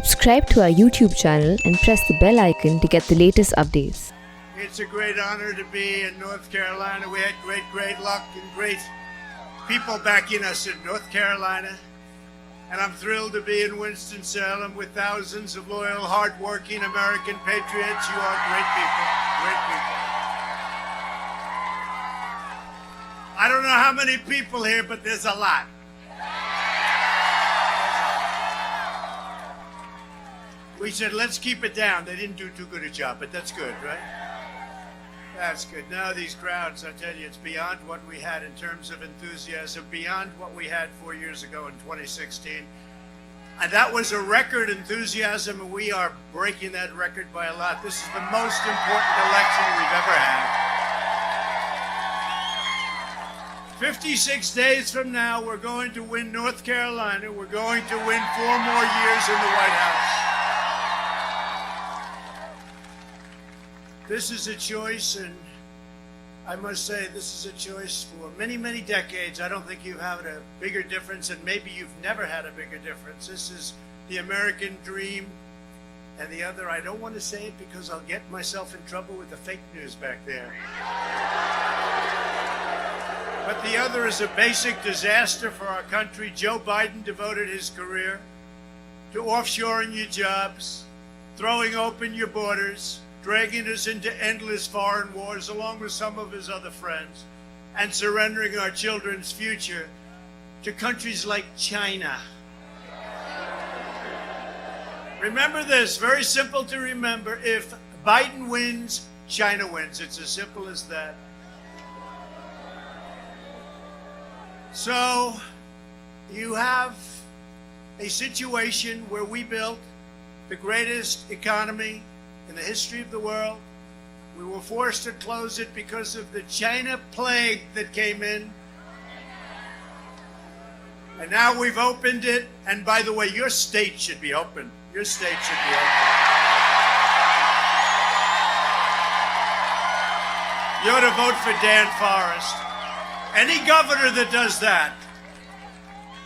Subscribe to our YouTube channel and press the bell icon to get the latest updates. It's a great honor to be in North Carolina. We had great luck and great people backing us in North Carolina. And I'm thrilled to be in Winston-Salem with thousands of loyal, hardworking American patriots. You are great people, great people. I don't know how many people here, but there's a lot. We said, let's keep it down. They didn't do too good a job, but that's good, right? That's good. Now these crowds, I tell you, it's beyond what we had in terms of enthusiasm, beyond what we had 4 years ago in 2016. And that was a record enthusiasm, and we are breaking that record by a lot. This is the most important election we've ever had. 56 days from now, we're going to win North Carolina. We're going to win 4 more years in the White House. This is a choice, and I must say this is a choice for many decades. I don't think you've had a bigger difference, and maybe you've never had a bigger difference. This is the American dream, and the other, I don't want to say it because I'll get myself in trouble with the fake news back there. But the other is a basic disaster for our country. Joe Biden devoted his career to offshoring your jobs, throwing open your borders, dragging us into endless foreign wars along with some of his other friends, and surrendering our children's future to countries like China. Remember this, very simple to remember. If Biden wins, China wins. It's as simple as that. So you have a situation where we built the greatest economy in the history of the world. We were forced to close it because of the China plague that came in. And now we've opened it. And by the way, your state should be open. Your state should be open. You ought to vote for Dan Forest. Any governor that does that,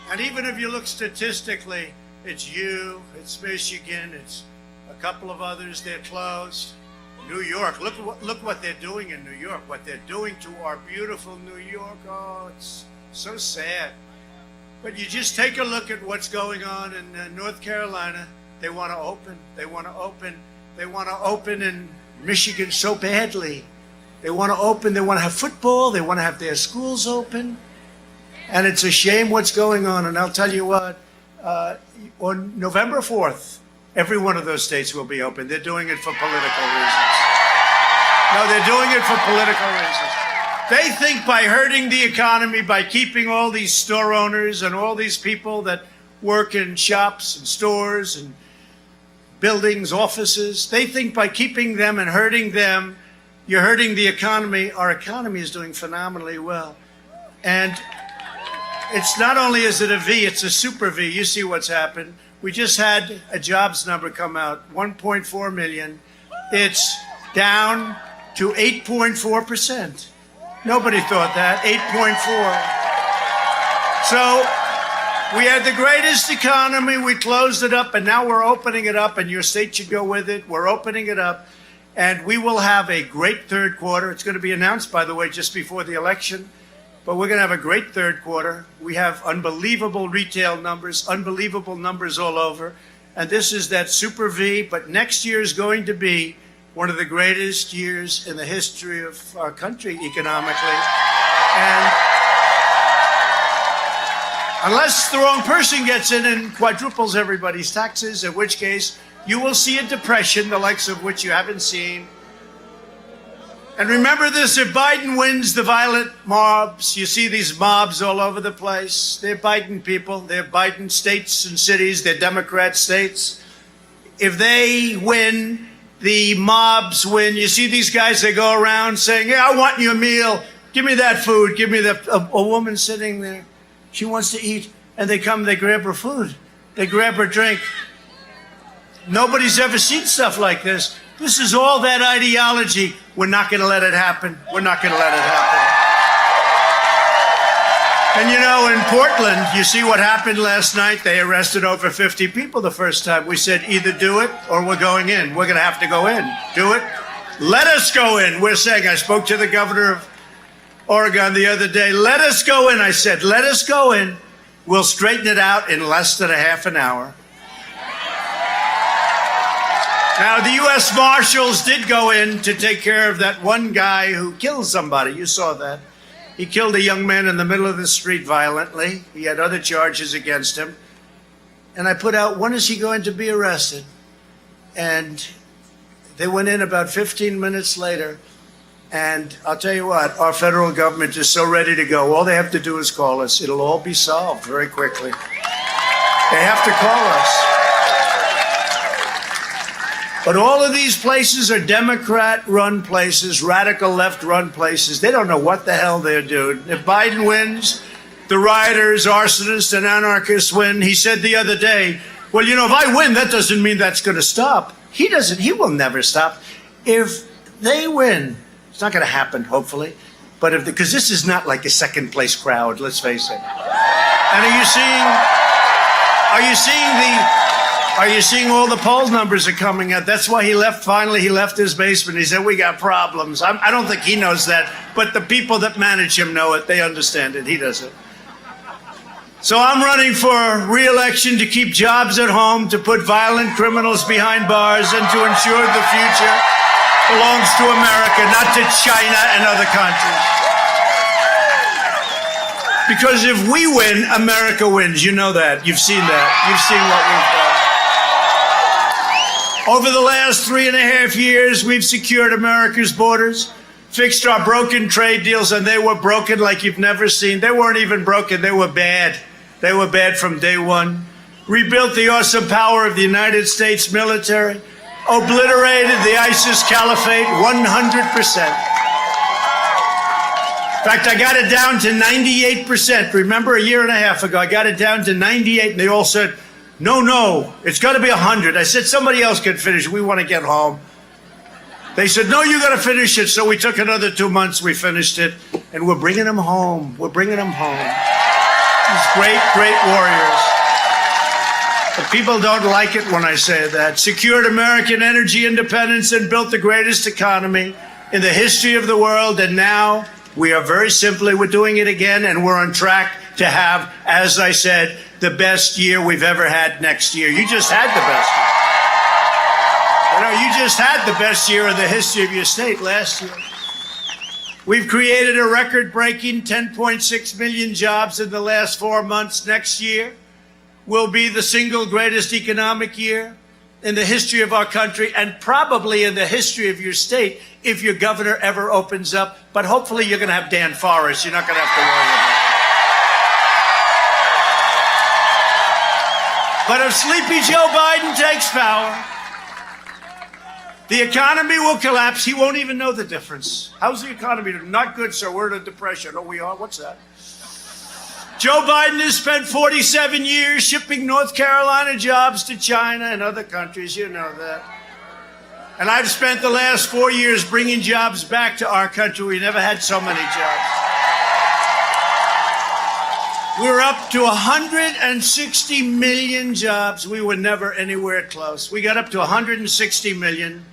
and even if you look statistically, it's you, it's Michigan, it's a couple of others, they're closed. New York, look what they're doing in New York, what they're doing to our beautiful New York. Oh, it's so sad. But you just take a look at what's going on in North Carolina. They want to open. They want to open. They want to open in Michigan so badly. They want to open. They want to have football. They want to have their schools open. And it's a shame what's going on. And I'll tell you what, on November 4th, every one of those states will be open. They're doing it for political reasons. No, they're doing it for political reasons. They think by hurting the economy, by keeping all these store owners and all these people that work in shops and stores and buildings, offices, they think by keeping them and hurting them, you're hurting the economy. Our economy is doing phenomenally well. And it's not only is it a V, it's a super V. You see what's happened. We just had a jobs number come out, 1.4 million. It's down to 8.4%. Nobody thought that, 8.4. So we had the greatest economy. We closed it up, and now we're opening it up, and your state should go with it. We're opening it up, and we will have a great third quarter. It's going to be announced, by the way, just before the election. But we're going to have a great third quarter. We have unbelievable retail numbers, unbelievable numbers all over. And this is that super V. But next year is going to be one of the greatest years in the history of our country economically. And unless the wrong person gets in and quadruples everybody's taxes, in which case you will see a depression, the likes of which you haven't seen. And remember this, if Biden wins the violent mobs, you see these mobs all over the place. They're Biden people. They're Biden states and cities. They're Democrat states. If they win, the mobs win. You see these guys, they go around saying, yeah, I want your meal. Give me that food. Give me that. A woman sitting there, she wants to eat. And they come, they grab her food. They grab her drink. Nobody's ever seen stuff like this. This is all that ideology. We're not going to let it happen. We're not going to let it happen. And you know, in Portland, you see what happened last night? They arrested over 50 people the first time. We said, either do it or we're going in. We're going to have to go in. Do it. Let us go in. We're saying, I spoke to the governor of Oregon the other day. Let us go in. I said, let us go in. We'll straighten it out in less than a half an hour. Now, the U.S. Marshals did go in to take care of that one guy who killed somebody. You saw that. He killed a young man in the middle of the street violently. He had other charges against him. And I put out, when is he going to be arrested? And they went in about 15 minutes later. And I'll tell you what, our federal government is so ready to go. All they have to do is call us. It'll all be solved very quickly. They have to call us. But all of these places are Democrat-run places, radical left-run places. They don't know what the hell they're doing. If Biden wins, the rioters, arsonists, and anarchists win. He said the other day, well, you know, if I win, that doesn't mean that's going to stop. He will never stop. If they win, it's not going to happen, hopefully. But because this is not like a second-place crowd, let's face it. And are you seeing all the poll numbers are coming out? That's why he left, finally, he left his basement. He said, we got problems. I don't think he knows that, but the people that manage him know it. They understand it. He doesn't. So I'm running for re-election to keep jobs at home, to put violent criminals behind bars, and to ensure the future belongs to America, not to China and other countries. Because if we win, America wins. You know that. You've seen that. You've seen what we've done. Over the last 3.5 years, we've secured America's borders, fixed our broken trade deals, and they were broken like you've never seen. They weren't even broken. They were bad. They were bad from day one. Rebuilt the awesome power of the United States military. Obliterated the ISIS caliphate 100%. In fact, I got it down to 98%. Remember, a year and a half ago, I got it down to 98, and they all said, no, it's got to be 100. I said, somebody else can finish. We want to get home. They said, no, you got to finish it. So we took another 2 months. We finished it, and we're bringing them home. We're bringing them home. These great, great warriors. But people don't like it when I say that. Secured American energy independence and built the greatest economy in the history of the world, and now we are very simply, we're doing it again, and we're on track to have, as I said, the best year we've ever had next year. You just had the best year. You know, you just had the best year in the history of your state last year. We've created a record-breaking 10.6 million jobs in the last 4 months. Next year will be the single greatest economic year in the history of our country, and probably in the history of your state if your governor ever opens up. But hopefully you're going to have Dan Forrest. You're not going to have to worry about it. But if Sleepy Joe Biden takes power, the economy will collapse. He won't even know the difference. How's the economy doing? Not good, sir. We're in a depression. Oh, we are? What's that? Joe Biden has spent 47 years shipping North Carolina jobs to China and other countries. You know that. And I've spent the last 4 years bringing jobs back to our country. We never had so many jobs. We're up to 160 million jobs. We were never anywhere close. We got up to 160 million,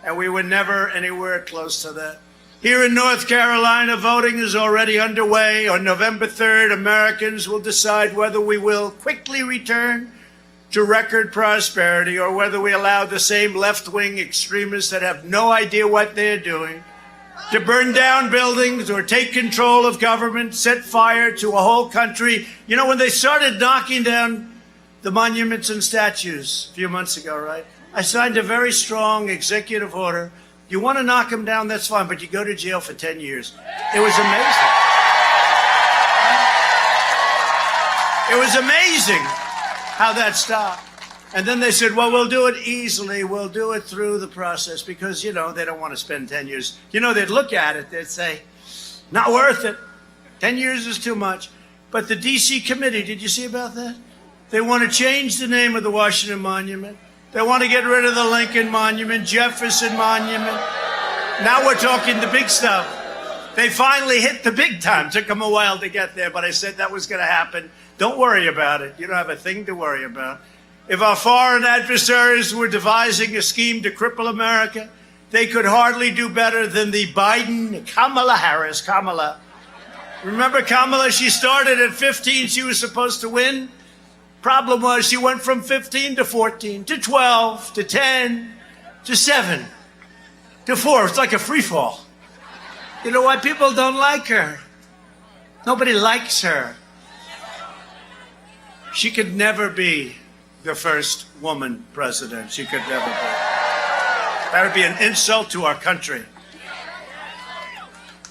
and we were never anywhere close to that. Here in North Carolina, voting is already underway. On November 3rd, Americans will decide whether we will quickly return to record prosperity or whether we allow the same left-wing extremists that have no idea what they're doing to burn down buildings or take control of government, set fire to a whole country. You know, when they started knocking down the monuments and statues a few months ago, right? I signed a very strong executive order. You want to knock them down, that's fine, but you go to jail for 10 years. It was amazing. It was amazing how that stopped. And then they said, well, we'll do it easily. We'll do it through the process because, you know, they don't want to spend 10 years. You know, they'd look at it. They'd say, not worth it. 10 years is too much. But the D.C. committee, did you see about that? They want to change the name of the Washington Monument. They want to get rid of the Lincoln Monument, Jefferson Monument. Now we're talking the big stuff. They finally hit the big time. Took them a while to get there, but I said that was going to happen. Don't worry about it. You don't have a thing to worry about. If our foreign adversaries were devising a scheme to cripple America, they could hardly do better than the Kamala Harris. Kamala. Remember Kamala? She started at 15. She was supposed to win. Problem was she went from 15 to 14 to 12 to 10 to 7 to 4. It's like a free fall. You know why people don't like her? Nobody likes her. She could never be the first woman president. She could never be. That would be an insult to our country.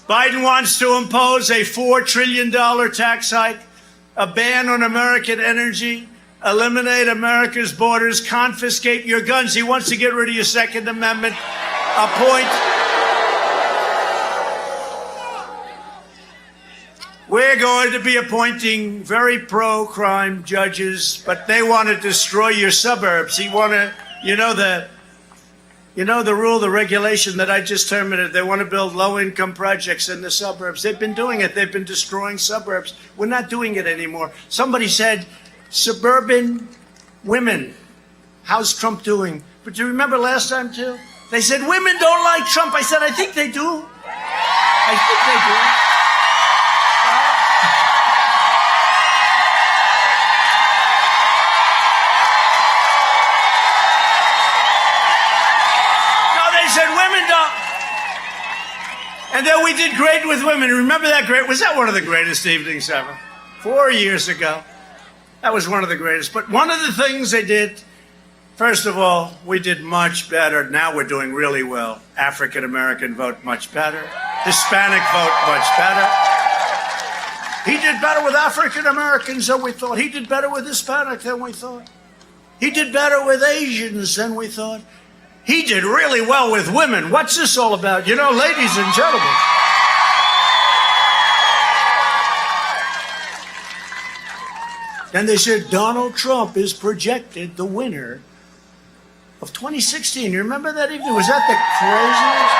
Biden wants to impose a $4 trillion tax hike, a ban on American energy, eliminate America's borders, confiscate your guns. He wants to get rid of your Second Amendment, appoint. We're going to be appointing very pro-crime judges, but they want to destroy your suburbs. You know the rule, the regulation that I just terminated. They want to build low-income projects in the suburbs. They've been doing it. They've been destroying suburbs. We're not doing it anymore. Somebody said, suburban women, how's Trump doing? But do you remember last time, too? They said, women don't like Trump. I said, I think they do. I think they do. And then we did great with women. Remember that great? Was that one of the greatest evenings ever? 4 years ago. That was one of the greatest. But one of the things they did, first of all, we did much better. Now we're doing really well. African American vote much better. Hispanic vote much better. He did better with African Americans than we thought. He did better with Hispanic than we thought. He did better with Asians than we thought. He did really well with women. What's this all about? You know, ladies and gentlemen. Then they said Donald Trump is projected the winner of 2016. You remember that evening? Was that the craziest?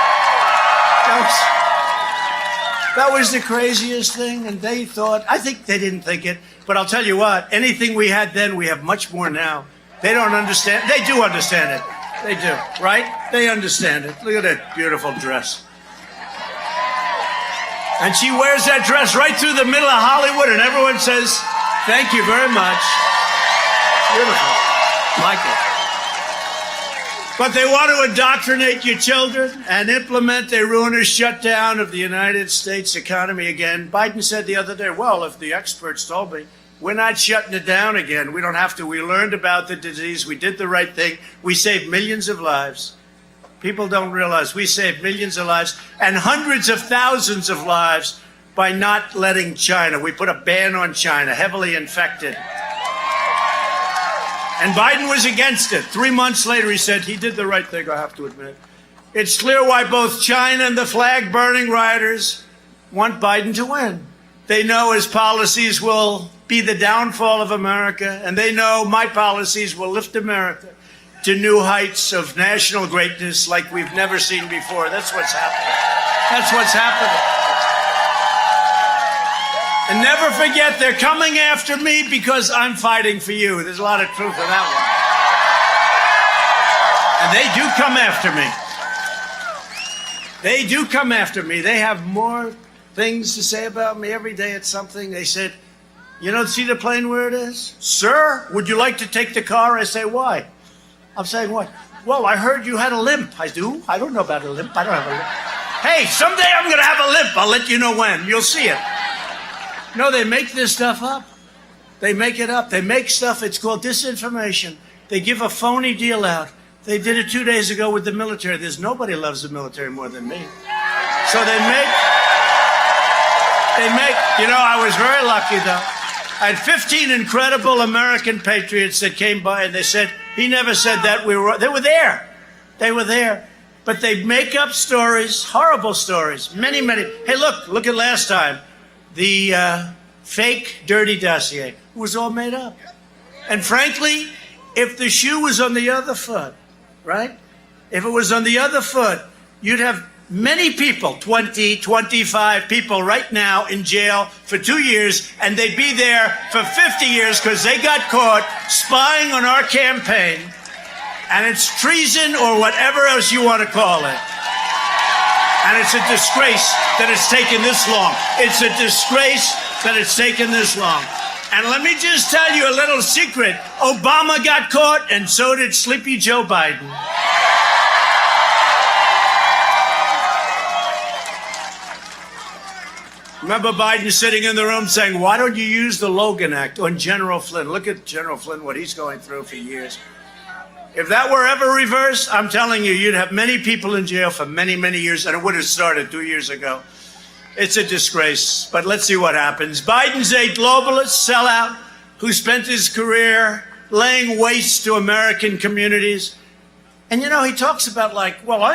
That was the craziest thing. And they thought, I think they didn't think it, but I'll tell you what, anything we had then, we have much more now. They don't understand. They do understand it. They do, right? They understand it. Look at that beautiful dress. And she wears that dress right through the middle of Hollywood, and everyone says, thank you very much. Beautiful. Like it. But they want to indoctrinate your children and implement a ruinous shutdown of the United States economy again. Biden said the other day, well, if the experts told me, we're not shutting it down again. We don't have to. We learned about the disease. We did the right thing. We saved millions of lives. People don't realize we saved millions of lives and hundreds of thousands of lives by not letting China. We put a ban on China, heavily infected. And Biden was against it. 3 months later, he said he did the right thing, I have to admit. It's clear why both China and the flag-burning rioters want Biden to win. They know his policies will be the downfall of America, and they know my policies will lift America to new heights of national greatness like we've never seen before. That's what's happening. That's what's happening. And never forget, they're coming after me because I'm fighting for you. There's a lot of truth in that one. And they do come after me. They do come after me. They have more things to say about me every day. It's something. They said, you don't see the plane where it is? Sir, would you like to take the car? I say, why? I'm saying, what? Well, I heard you had a limp. I do? I don't know about a limp. I don't have a limp. Hey, someday I'm going to have a limp. I'll let you know when. You'll see it. No, they make this stuff up. They make it up. They make stuff. It's called disinformation. They give a phony deal out. They did it 2 days ago with the military. There's nobody loves the military more than me. So they make, you know, I was very lucky, though. I had 15 incredible American patriots that came by, and they said, he never said that. They were there. They were there. But they make up stories, horrible stories, many, many. Hey, look at last time. The fake dirty dossier. It was all made up. And frankly, if the shoe was on the other foot, right? If it was on the other foot, you'd have many people, 20, 25 people right now in jail for 2 years, and they'd be there for 50 years because they got caught spying on our campaign. And it's treason or whatever else you want to call it. And it's a disgrace that it's taken this long. It's a disgrace that it's taken this long. And let me just tell you a little secret. Obama got caught, and so did Sleepy Joe Biden. Remember Biden sitting in the room saying, why don't you use the Logan Act on General Flynn? Look at General Flynn, what he's going through for years. If that were ever reversed, I'm telling you, you'd have many people in jail for many, many years, and it would have started 2 years ago. It's a disgrace, but let's see what happens. Biden's a globalist sellout who spent his career laying waste to American communities. And, you know, he talks about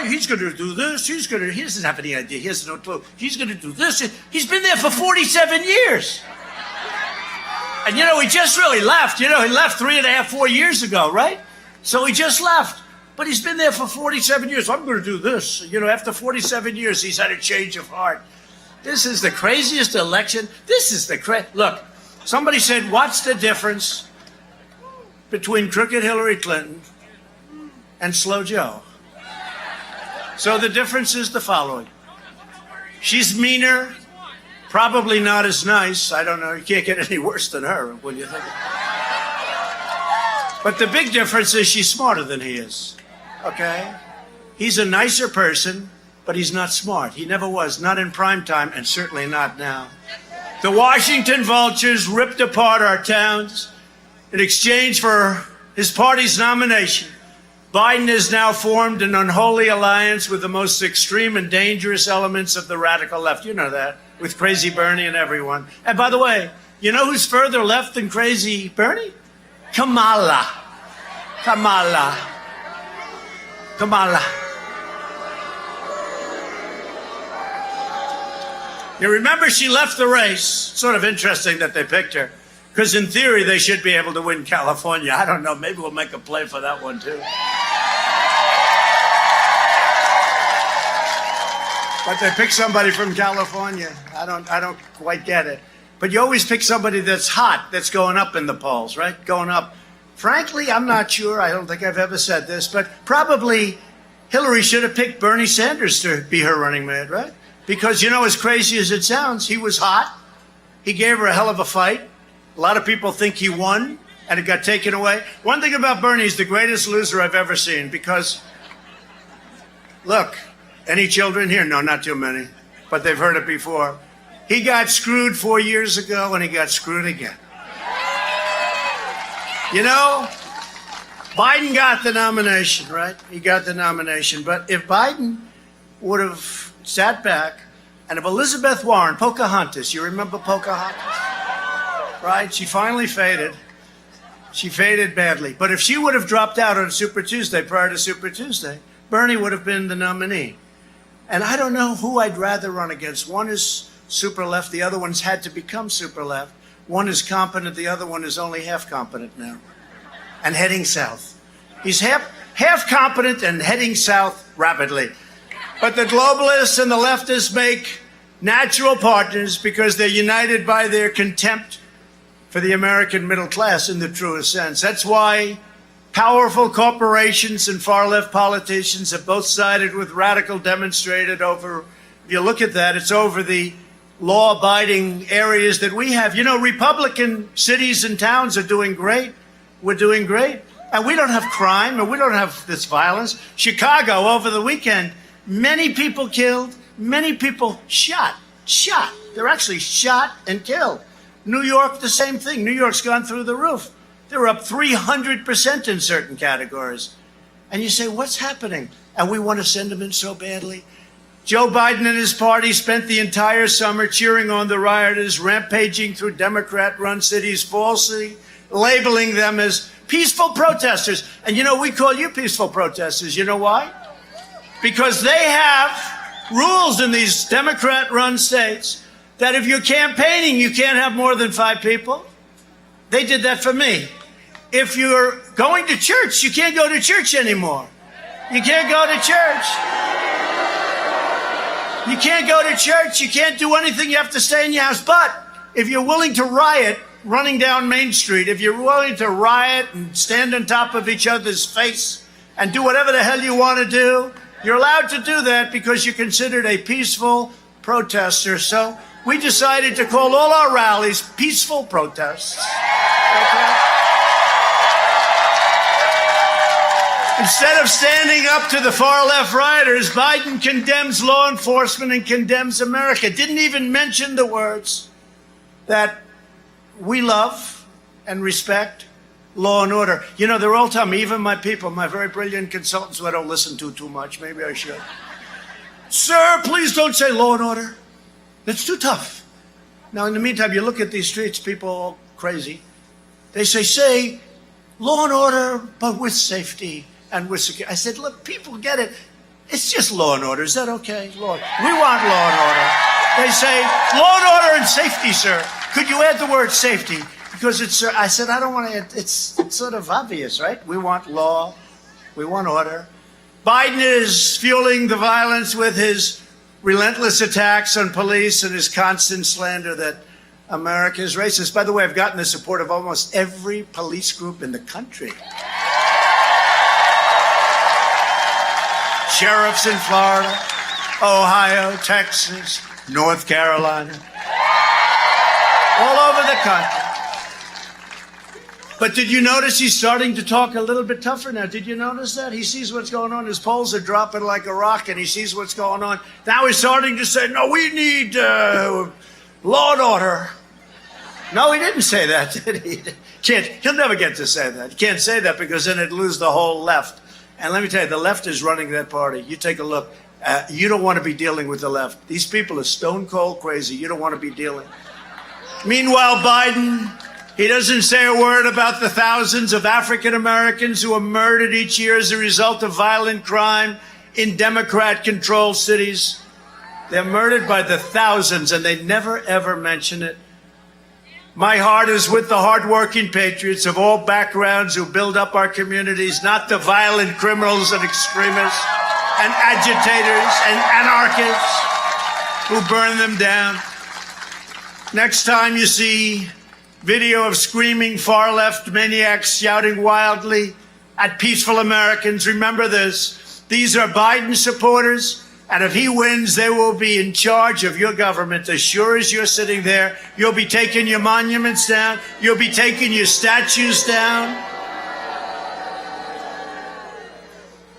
he's going to do this. He doesn't have any idea. He has no clue. He's going to do this. He's been there for 47 years. And, you know, he just really left. You know, he left 3.5, 4 years ago, right? So he just left. But he's been there for 47 years. I'm going to do this. You know, after 47 years, he's had a change of heart. This is the craziest election. Look, somebody said, what's the difference between crooked Hillary Clinton and Slow Joe? So the difference is the following. She's meaner, probably not as nice. I don't know. You can't get any worse than her when you think of it. But the big difference is she's smarter than he is. Okay? He's a nicer person, but he's not smart. He never was, not in prime time, and certainly not now. The Washington vultures ripped apart our towns in exchange for his party's nomination. Biden has now formed an unholy alliance with the most extreme and dangerous elements of the radical left. You know that, with Crazy Bernie and everyone. And by the way, you know who's further left than Crazy Bernie? Kamala. You remember she left the race. Sort of interesting that they picked her. Because in theory, they should be able to win California. I don't know. Maybe we'll make a play for that one, too. But they picked somebody from California. I don't quite get it. But you always pick somebody that's hot, that's going up in the polls, right? Going up. Frankly, I'm not sure. I don't think I've ever said this. But probably Hillary should have picked Bernie Sanders to be her running mate, right? Because, you know, as crazy as it sounds, he was hot. He gave her a hell of a fight. A lot of people think he won, and it got taken away. One thing about Bernie, he's the greatest loser I've ever seen because, look, any children here? No, not too many, but they've heard it before. He got screwed 4 years ago, and he got screwed again. You know, Biden got the nomination, right? He got the nomination. But if Biden would have sat back, and if Elizabeth Warren, Pocahontas, you remember Pocahontas? Right? She finally faded. She faded badly. But if she would have dropped out on Super Tuesday, prior to Super Tuesday, Bernie would have been the nominee. And I don't know who I'd rather run against. One is super left. The other one's had to become super left. One is competent. The other one is only half competent now and heading south. He's half competent and heading south rapidly. But the globalists and the leftists make natural partners because they're united by their contempt for the American middle class in the truest sense. That's why powerful corporations and far-left politicians have both sided with radical demonstrated over, if you look at that, it's over the law-abiding areas that we have. You know, Republican cities and towns are doing great. We're doing great. And we don't have crime and we don't have this violence. Chicago over the weekend, many people killed, many people shot. They're actually shot and killed. New York, the same thing. New York's gone through the roof. They're up 300% in certain categories. And you say, what's happening? And we want to send them in so badly. Joe Biden and his party spent the entire summer cheering on the rioters, rampaging through Democrat-run cities, falsely labeling them as peaceful protesters. And, you know, we call you peaceful protesters. You know why? Because they have rules in these Democrat-run states that if you're campaigning, you can't have more than 5 people. They did that for me. If you're going to church, you can't go to church anymore. You can't go to church. You can't go to church. You can't do anything. You have to stay in your house. But if you're willing to riot running down Main Street, if you're willing to riot and stand on top of each other's face and do whatever the hell you want to do, you're allowed to do that because you're considered a peaceful protester. So we decided to call all our rallies peaceful protests. Okay? Instead of standing up to the far-left rioters, Biden condemns law enforcement and condemns America. Didn't even mention the words that we love and respect law and order. You know, they're all telling me, even my people, my very brilliant consultants who I don't listen to too much, maybe I should. Sir, please don't say law and order. It's too tough. Now, in the meantime, you look at these streets, people all crazy. They say law and order, but with safety and with security. I said, look, people get it. It's just law and order. Is that okay? Law. We want law and order. They say, law and order and safety, sir. Could you add the word safety? Because it's, I said, I don't want to, it's sort of obvious, right? We want law. We want order. Biden is fueling the violence with his relentless attacks on police and his constant slander that America is racist. By the way, I've gotten the support of almost every police group in the country. Sheriffs in Florida, Ohio, Texas, North Carolina, all over the country. But did you notice he's starting to talk a little bit tougher now? Did you notice that? He sees what's going on. His polls are dropping like a rock, and he sees what's going on. Now he's starting to say, no, we need law and order. No, he didn't say that, did he? He'll never get to say that. He can't say that because then it'd lose the whole left. And let me tell you, the left is running that party. You take a look. You don't want to be dealing with the left. These people are stone cold crazy. You don't want to be dealing. Meanwhile, Biden, he doesn't say a word about the thousands of African Americans who are murdered each year as a result of violent crime in Democrat-controlled cities. They're murdered by the thousands, and they never, ever mention it. My heart is with the hardworking patriots of all backgrounds who build up our communities, not the violent criminals and extremists and agitators and anarchists who burn them down. Next time you see video of screaming far-left maniacs shouting wildly at peaceful Americans, remember this. These are Biden supporters, and if he wins, they will be in charge of your government. As sure as you're sitting there, you'll be taking your monuments down. You'll be taking your statues down.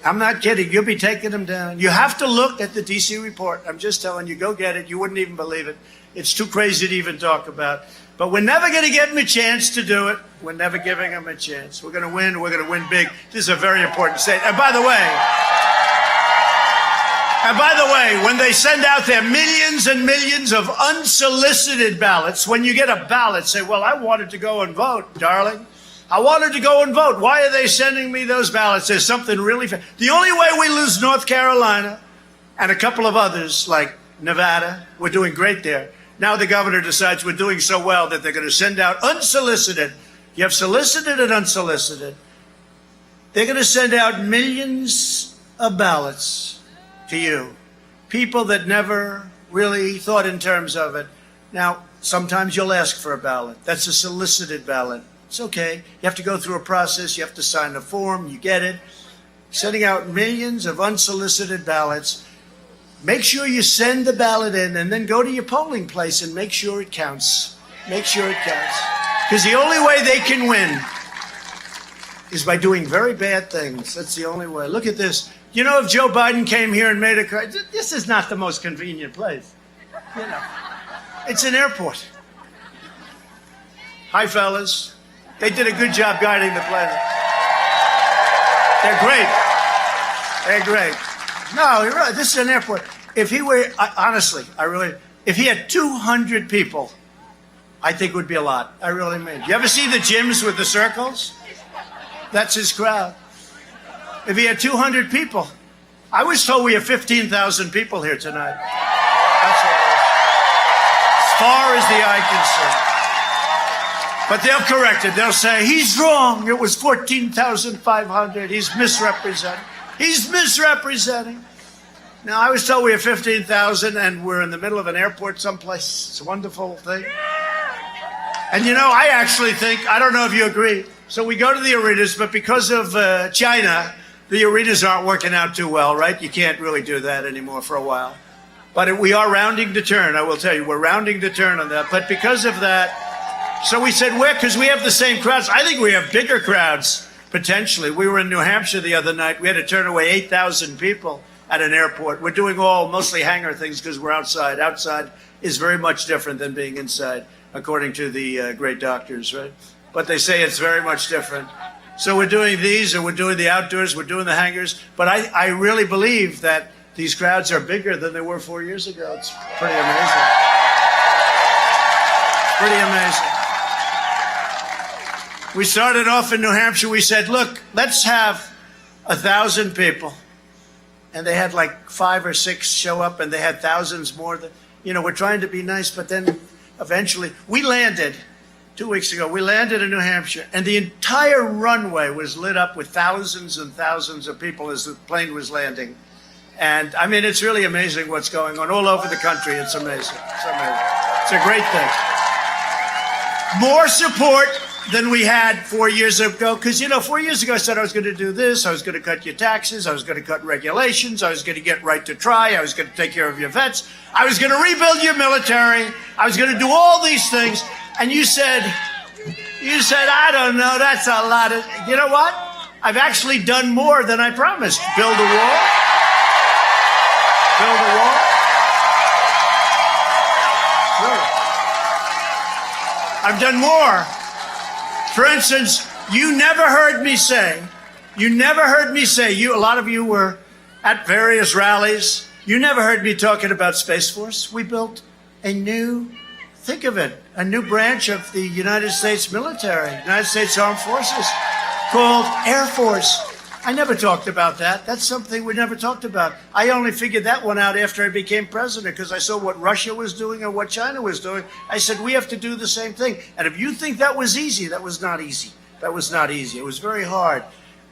I'm not kidding. You'll be taking them down. You have to look at the D.C. report. I'm just telling you, go get it. You wouldn't even believe it. It's too crazy to even talk about. But we're never going to give him a chance to do it. We're never giving him a chance. We're going to win. We're going to win big. This is a very important state. And by the way, when they send out their millions and millions of unsolicited ballots, when you get a ballot, say, well, I wanted to go and vote, darling. I wanted to go and vote. Why are they sending me those ballots? There's something really... The only way we lose North Carolina and a couple of others, like Nevada, we're doing great there. Now the governor decides we're doing so well that they're going to send out unsolicited. You have solicited and unsolicited. They're going to send out millions of ballots to you. People that never really thought in terms of it. Now, sometimes you'll ask for a ballot. That's a solicited ballot. It's okay. You have to go through a process. You have to sign a form. You get it. Sending out millions of unsolicited ballots. Make sure you send the ballot in and then go to your polling place and make sure it counts. Make sure it counts. Because the only way they can win is by doing very bad things. That's the only way. Look at this. You know, if Joe Biden came here and made a... This is not the most convenient place. You know, it's an airport. Hi, fellas. They did a good job guiding the plane. They're great. They're great. No, you're right. This is an airport. If he were, honestly, if he had 200 people, I think it would be a lot. I really mean. You ever see the gyms with the circles? That's his crowd. If he had 200 people, I was told we have 15,000 people here tonight. That's what it is. As far as the eye can see. But they'll correct it. They'll say, he's wrong. It was 14,500. He's misrepresenting. He's misrepresenting. Now, I was told we have 15,000 and we're in the middle of an airport someplace. It's a wonderful thing. And I actually think, I don't know if you agree, so we go to the arenas, but because of China, the arenas aren't working out too well, right? You can't really do that anymore for a while. But we are rounding the turn, I will tell you. We're rounding the turn on that. But because of that, so we said, because we have the same crowds. I think we have bigger crowds, potentially. We were in New Hampshire the other night. We had to turn away 8,000 people at an airport. We're doing mostly hangar things because we're outside. Outside is very much different than being inside, according to the great doctors, right? But they say it's very much different. So we're doing these, and we're doing the outdoors, we're doing the hangars. But I really believe that these crowds are bigger than they were 4 years ago. It's pretty amazing. Pretty amazing. We started off in New Hampshire. We said, look, let's have 1,000 people. And they had like 5 or 6 show up, and they had thousands more. We're trying to be nice, but then eventually we landed 2 weeks ago. We landed in New Hampshire, and the entire runway was lit up with thousands and thousands of people as the plane was landing. And I mean, it's really amazing what's going on all over the country. It's amazing. It's amazing. It's a great thing. More support than we had 4 years ago. Because, 4 years ago, I said I was going to do this. I was going to cut your taxes. I was going to cut regulations. I was going to get right to try. I was going to take care of your vets. I was going to rebuild your military. I was going to do all these things. And you said, I don't know, that's a lot of, you know what? I've actually done more than I promised. Build a wall. Build a wall. Sure. I've done more. For instance, you never heard me say, a lot of you were at various rallies. You never heard me talking about Space Force. We built a new, think of it, a new branch of the United States military, United States Armed Forces, called Air Force. I never talked about that. That's something we never talked about. I only figured that one out after I became president because I saw what Russia was doing and what China was doing. I said, we have to do the same thing. And if you think that was easy, that was not easy. That was not easy. It was very hard.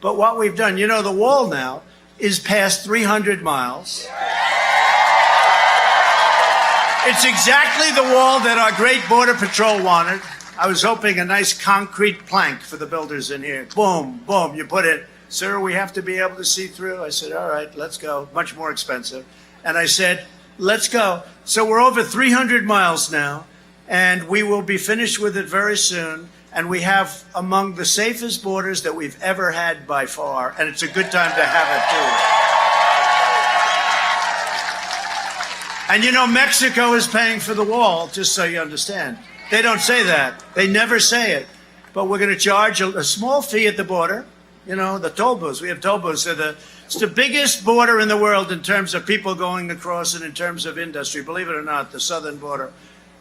But what we've done, the wall now is past 300 miles. It's exactly the wall that our great Border Patrol wanted. I was hoping a nice concrete plank for the builders in here. Boom, boom, you put it. Sir, we have to be able to see through. I said, all right, let's go. Much more expensive. And I said, let's go. So we're over 300 miles now, and we will be finished with it very soon. And we have among the safest borders that we've ever had by far. And it's a good time to have it, too. And Mexico is paying for the wall, just so you understand. They don't say that. They never say it. But we're going to charge a small fee at the border. The toll booths. We have toll booths. It's the biggest border in the world in terms of people going across and in terms of industry. Believe it or not, the southern border.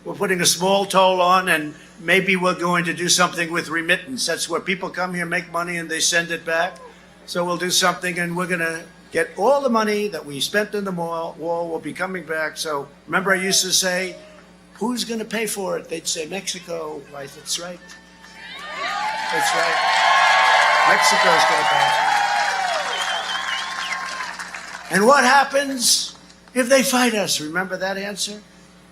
We're putting a small toll on, and maybe we're going to do something with remittance. That's where people come here, make money, and they send it back. So we'll do something, and we're going to get all the money that we spent in the wall will be coming back. So remember I used to say, who's going to pay for it? They'd say, Mexico. Right, that's right. That's right. Mexico's going to pay. And what happens if they fight us? Remember that answer?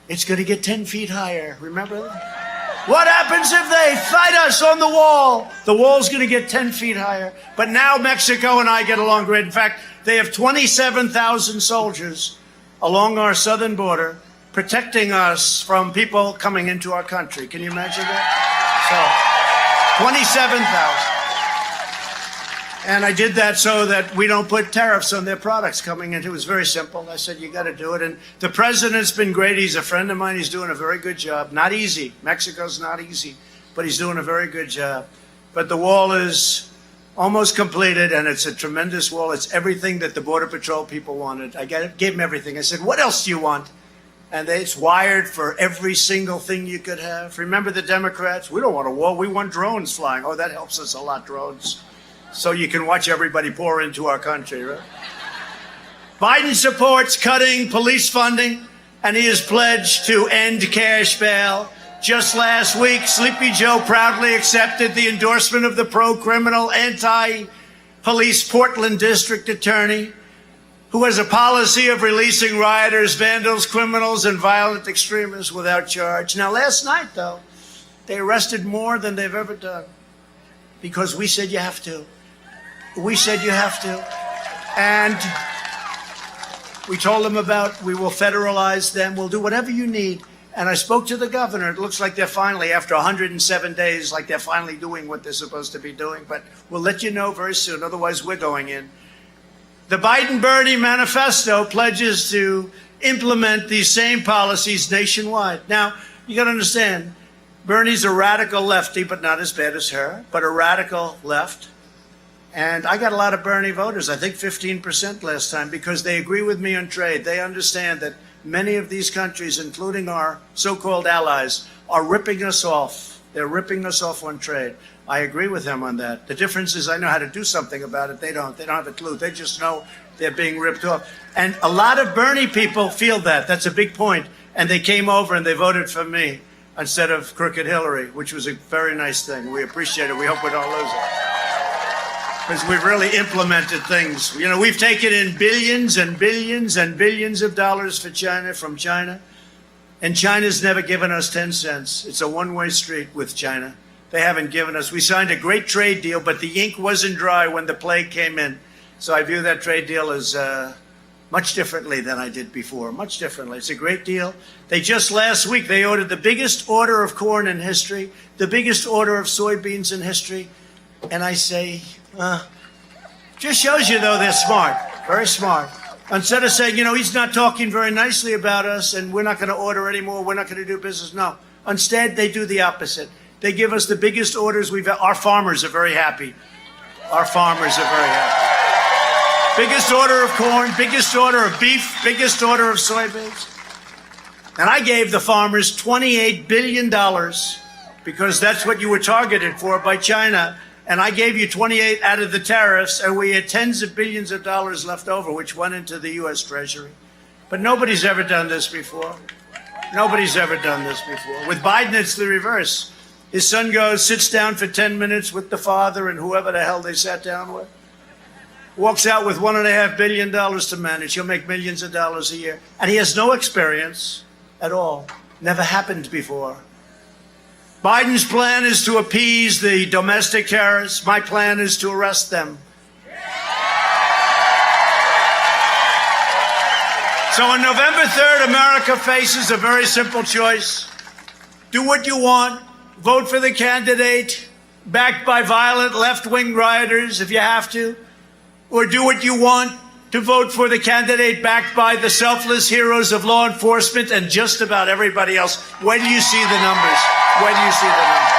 It's going to get 10 feet higher. Remember that? What happens if they fight us on the wall? The wall's going to get 10 feet higher. But now Mexico and I get along great. In fact, they have 27,000 soldiers along our southern border protecting us from people coming into our country. Can you imagine that? So, 27,000. And I did that so that we don't put tariffs on their products coming in. It was very simple. I said, you got to do it. And the president's been great. He's a friend of mine. He's doing a very good job. Not easy. Mexico's not easy, but he's doing a very good job. But the wall is almost completed, and it's a tremendous wall. It's everything that the Border Patrol people wanted. I gave them everything. I said, what else do you want? And it's wired for every single thing you could have. Remember the Democrats? We don't want a wall. We want drones flying. Oh, that helps us a lot, drones. So you can watch everybody pour into our country, right? Biden supports cutting police funding, and he has pledged to end cash bail. Just last week, Sleepy Joe proudly accepted the endorsement of the pro-criminal, anti-police Portland district attorney. who has a policy of releasing rioters, vandals, criminals, and violent extremists without charge. Now, last night, though, they arrested more than they've ever done because we said you have to. We said you have to. And we told them we will federalize them. We'll do whatever you need. And I spoke to the governor. It looks like they're finally, after 107 days, like they're finally doing what they're supposed to be doing. But we'll let you know very soon. Otherwise, we're going in. The Biden-Bernie manifesto pledges to implement these same policies nationwide. Now, you got to understand, Bernie's a radical lefty, but not as bad as her, but a radical left. And I got a lot of Bernie voters, I think 15% last time, because they agree with me on trade. They understand that many of these countries, including our so-called allies, are ripping us off. They're ripping us off on trade. I agree with him on that. The difference is I know how to do something about it. They don't. They don't have a clue. They just know they're being ripped off. And a lot of Bernie people feel that. That's a big point. And they came over and they voted for me instead of crooked Hillary, which was a very nice thing. We appreciate it. We hope we don't lose it. Because we've really implemented things. You know, we've taken in billions and billions and billions of dollars from China. And China's never given us 10 cents. It's a one-way street with China. They haven't given us. We signed a great trade deal, but the ink wasn't dry when the plague came in. So I view that trade deal as much differently than I did before, much differently. It's a great deal. They just last week, they ordered the biggest order of corn in history, the biggest order of soybeans in history. And I say, just shows you, though, they're smart, very smart. Instead of saying, you know, he's not talking very nicely about us and we're not going to order anymore, we're not going to do business. No. Instead, they do the opposite. They give us the biggest orders our farmers are very happy. Our farmers are very happy. Biggest order of corn, biggest order of beef, biggest order of soybeans. And I gave the farmers $28 billion because that's what you were targeted for by China. And I gave you 28 out of the tariffs, and we had tens of billions of dollars left over, which went into the U.S. Treasury. But nobody's ever done this before. Nobody's ever done this before. With Biden, it's the reverse. His son goes, sits down for 10 minutes with the father and whoever the hell they sat down with, walks out with $1.5 billion to manage. He'll make millions of dollars a year. And he has no experience at all. Never happened before. Biden's plan is to appease the domestic terrorists. My plan is to arrest them. So on November 3rd, America faces a very simple choice. Do what you want. Vote for the candidate backed by violent left-wing rioters if you have to. Or do what you want to vote for the candidate backed by the selfless heroes of law enforcement and just about everybody else. When do you see the numbers? When do you see the numbers?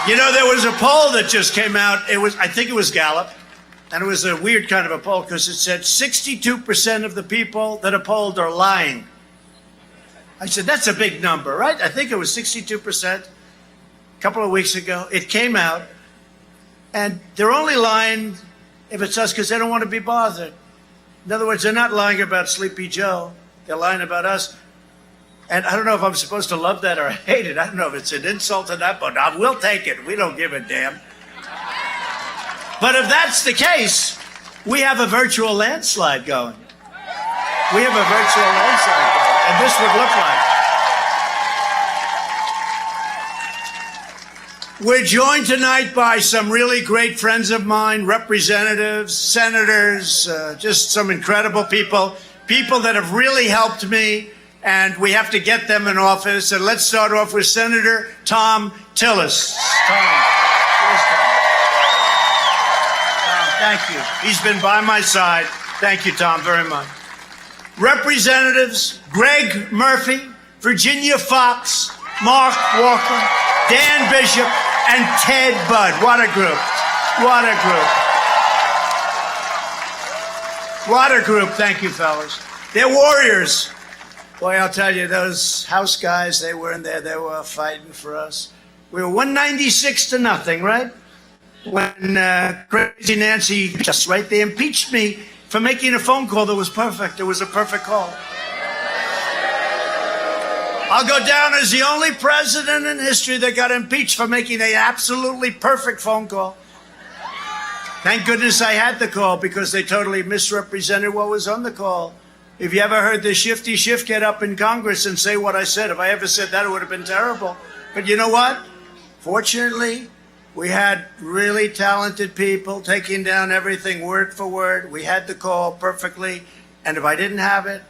You know, there was a poll that just came out. I think it was Gallup. And it was a weird kind of a poll because it said 62% of the people that are polled are lying. I said, that's a big number, right? I think it was 62% a couple of weeks ago. It came out. And they're only lying if it's us because they don't want to be bothered. In other words, they're not lying about Sleepy Joe. They're lying about us. And I don't know if I'm supposed to love that or hate it. I don't know if it's an insult or not, but we'll take it. We don't give a damn. But if that's the case, we have a virtual landslide going. We have a virtual landslide going. And this would look like. We're joined tonight by some really great friends of mine, representatives, senators, just some incredible people that have really helped me, and we have to get them in office. And let's start off with Senator Tom Tillis. Tom. Thank you. He's been by my side. Thank you, Tom, very much. Representatives Greg Murphy, Virginia Fox, Mark Walker, Dan Bishop, and Ted Budd. What a group. What a group. What a group. Thank you, fellas. They're warriors. Boy, I'll tell you, those House guys, they were in there. They were fighting for us. We were 196-0, right? When crazy Nancy, just right, they impeached me for making a phone call that was perfect. It was a perfect call. I'll go down as the only president in history that got impeached for making an absolutely perfect phone call. Thank goodness I had the call because they totally misrepresented what was on the call. If you ever heard the shifty shift get up in Congress and say what I said, if I ever said that, it would have been terrible. But you know what? Fortunately, we had really talented people taking down everything word for word. We had the call perfectly. And if I didn't have it,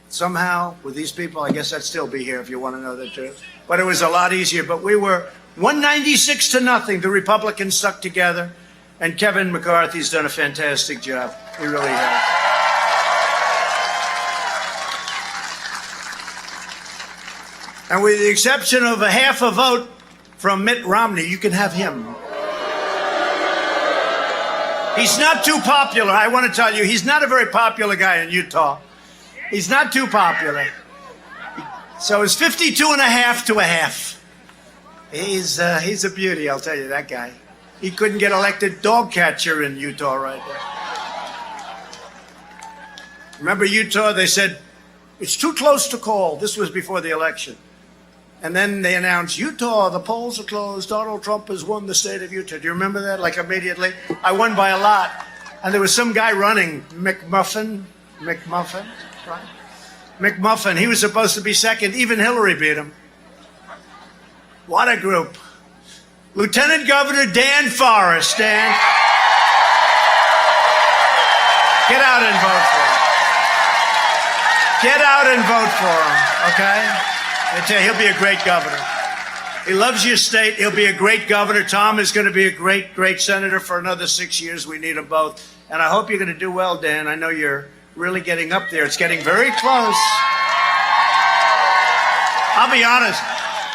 somehow, with these people, I guess I'd still be here if you want to know the truth. But it was a lot easier. But we were 196-0. The Republicans stuck together. And Kevin McCarthy's done a fantastic job. He really has. And with the exception of a half a vote from Mitt Romney, you can have him. He's not too popular. I want to tell you, he's not a very popular guy in Utah. He's not too popular. So it's 52.5 to a half. He's a beauty, I'll tell you, that guy. He couldn't get elected dog catcher in Utah right now. Remember Utah? They said, it's too close to call. This was before the election. And then they announced, Utah, the polls are closed. Donald Trump has won the state of Utah. Do you remember that? Like immediately? I won by a lot. And there was some guy running, McMuffin, right? McMuffin, he was supposed to be second. Even Hillary beat him. What a group. Lieutenant Governor Dan Forrest. Dan, get out and vote for him. Get out and vote for him, okay? I tell you, he'll be a great governor. He loves your state. He'll be a great governor. Tom is going to be a great, great senator for another 6 years. We need them both. And I hope you're going to do well, Dan. I know you're really getting up there. It's getting very close. I'll be honest.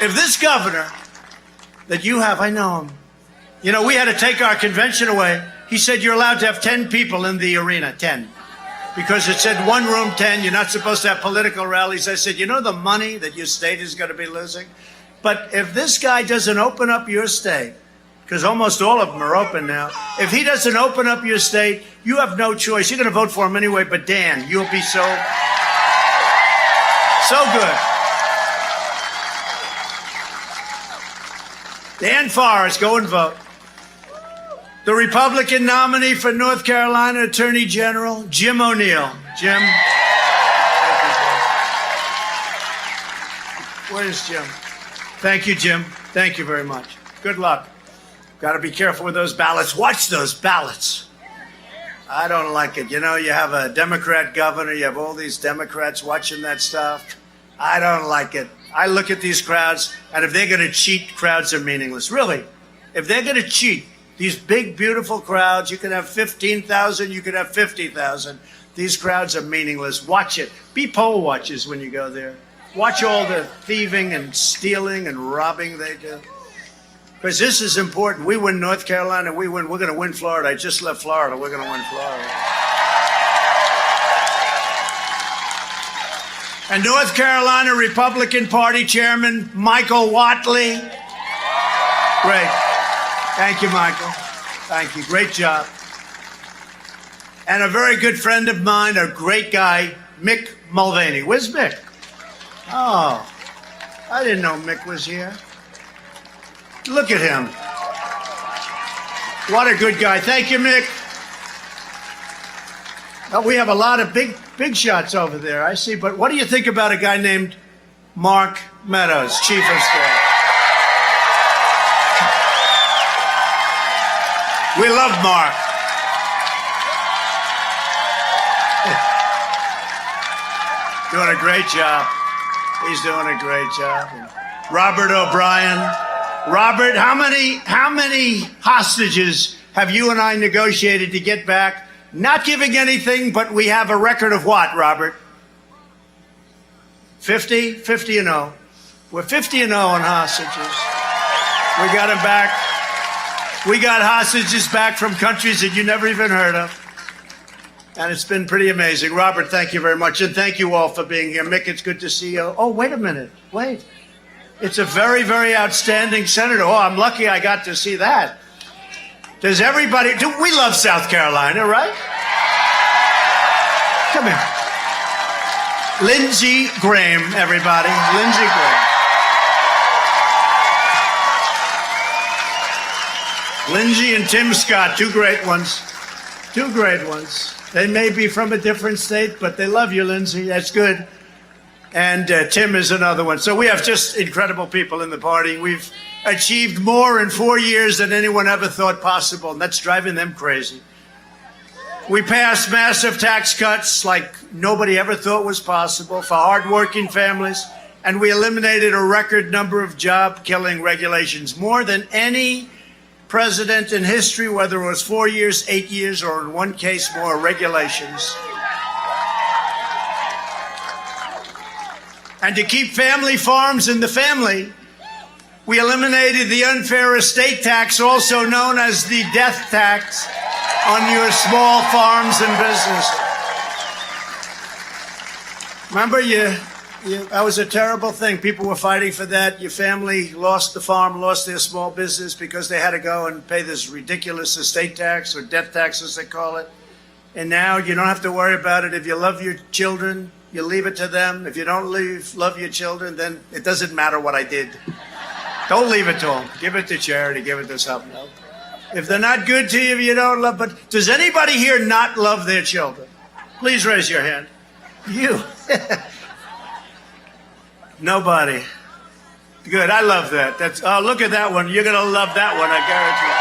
If this governor that you have, I know him. You know, we had to take our convention away. He said you're allowed to have 10 people in the arena, 10. Because it said one room, 10. You're not supposed to have political rallies. I said, you know the money that your state is going to be losing? But if this guy doesn't open up your state, because almost all of them are open now, if he doesn't open up your state, you have no choice. You're going to vote for him anyway, but Dan, you'll be so good. Dan Forrest, go and vote. The Republican nominee for North Carolina Attorney General, Jim O'Neill. Jim. Where's Jim? Thank you, Jim. Thank you very much. Good luck. Got to be careful with those ballots. Watch those ballots. I don't like it. You know, you have a Democrat governor. You have all these Democrats watching that stuff. I don't like it. I look at these crowds, and if they're going to cheat, crowds are meaningless. Really. If they're going to cheat, these big, beautiful crowds, you could have 15,000, you could have 50,000. These crowds are meaningless. Watch it. Be poll watchers when you go there. Watch all the thieving and stealing and robbing they do. Because this is important. We win North Carolina, we win. We're going to win Florida. I just left Florida. We're going to win Florida. And North Carolina Republican Party Chairman Michael Whatley. Great. Thank you, Michael. Thank you. Great job. And a very good friend of mine, a great guy, Mick Mulvaney. Where's Mick? Oh, I didn't know Mick was here. Look at him. What a good guy. Thank you, Mick. Oh, we have a lot of big shots over there, I see. But what do you think about a guy named Mark Meadows, Chief of Staff? We love Mark. Doing a great job. He's doing a great job. Robert O'Brien. Robert, how many hostages have you and I negotiated to get back? Not giving anything, but we have a record of what, Robert? 50? 50-0. We're 50-0 on hostages. We got them back. We got hostages back from countries that you never even heard of. And it's been pretty amazing. Robert, thank you very much. And thank you all for being here. Mick, it's good to see you. Oh, wait a minute. Wait. It's a very, very outstanding senator. Oh, I'm lucky I got to see that. Does everybody... we love South Carolina, right? Come here. Lindsey Graham, everybody. Lindsey Graham. Lindsay and Tim Scott, two great ones. Two great ones. They may be from a different state, but they love you, Lindsay. That's good. And Tim is another one. So we have just incredible people in the party. We've achieved more in 4 years than anyone ever thought possible, and that's driving them crazy. We passed massive tax cuts like nobody ever thought was possible for hardworking families, and we eliminated a record number of job-killing regulations, more than any president in history, whether it was 4 years, 8 years, or in one case more regulations. And to keep family farms in the family, we eliminated the unfair estate tax, also known as the death tax, on your small farms and businesses. Remember, that was a terrible thing. People were fighting for that. Your family lost the farm, lost their small business because they had to go and pay this ridiculous estate tax, or death tax as they call it. And now you don't have to worry about it. If you love your children, you leave it to them. If you don't love your children, then it doesn't matter what I did. Don't leave it to them. Give it to charity. Give it to something else. If they're not good to you, you don't love. But does anybody here not love their children? Please raise your hand. You. Nobody. Good. I love that. Oh, look at that one. You're going to love that one. I guarantee.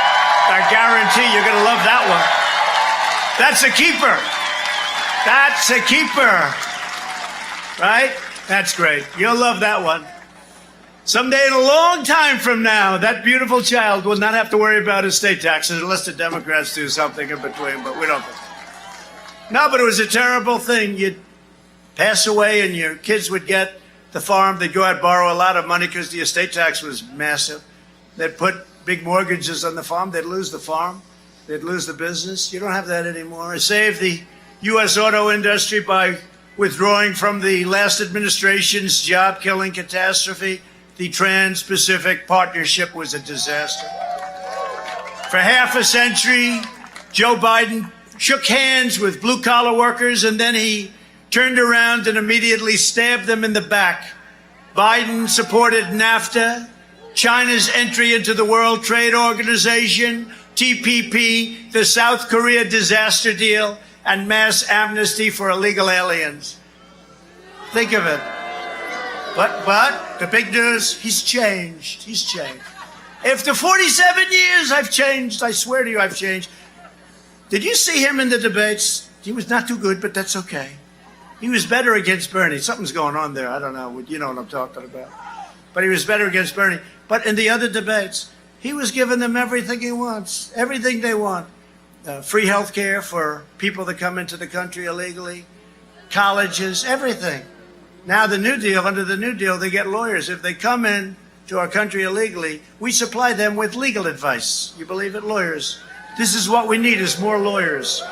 I guarantee you're going to love that one. That's a keeper. That's a keeper. Right? That's great. You'll love that one. Someday in a long time from now, that beautiful child will not have to worry about estate taxes unless the Democrats do something in between, but we don't. No, but it was a terrible thing. You'd pass away and your kids would get the farm. They'd go out and borrow a lot of money because the estate tax was massive. They'd put big mortgages on the farm. They'd lose the farm. They'd lose the business. You don't have that anymore. It saved the U.S. auto industry by withdrawing from the last administration's job-killing catastrophe. The Trans-Pacific Partnership was a disaster. For half a century, Joe Biden shook hands with blue-collar workers, and then he turned around and immediately stabbed them in the back. Biden supported Nafta, China's entry into the World Trade Organization, TPP, the South Korea disaster deal, and mass amnesty for illegal aliens. Think of it. But the big news, he's changed. He's changed. After 47 years, I've changed. I swear to you, I've changed. Did you see him in the debates? He was not too good, but that's okay. He was better against Bernie. Something's going on there. I don't know. You know what I'm talking about. But he was better against Bernie. But in the other debates, he was giving them everything he wants, everything they want. Free health care for people that come into the country illegally, colleges, everything. Now, the New Deal, under the New Deal, they get lawyers. If they come in to our country illegally, we supply them with legal advice. You believe it? Lawyers. This is what we need, is more lawyers.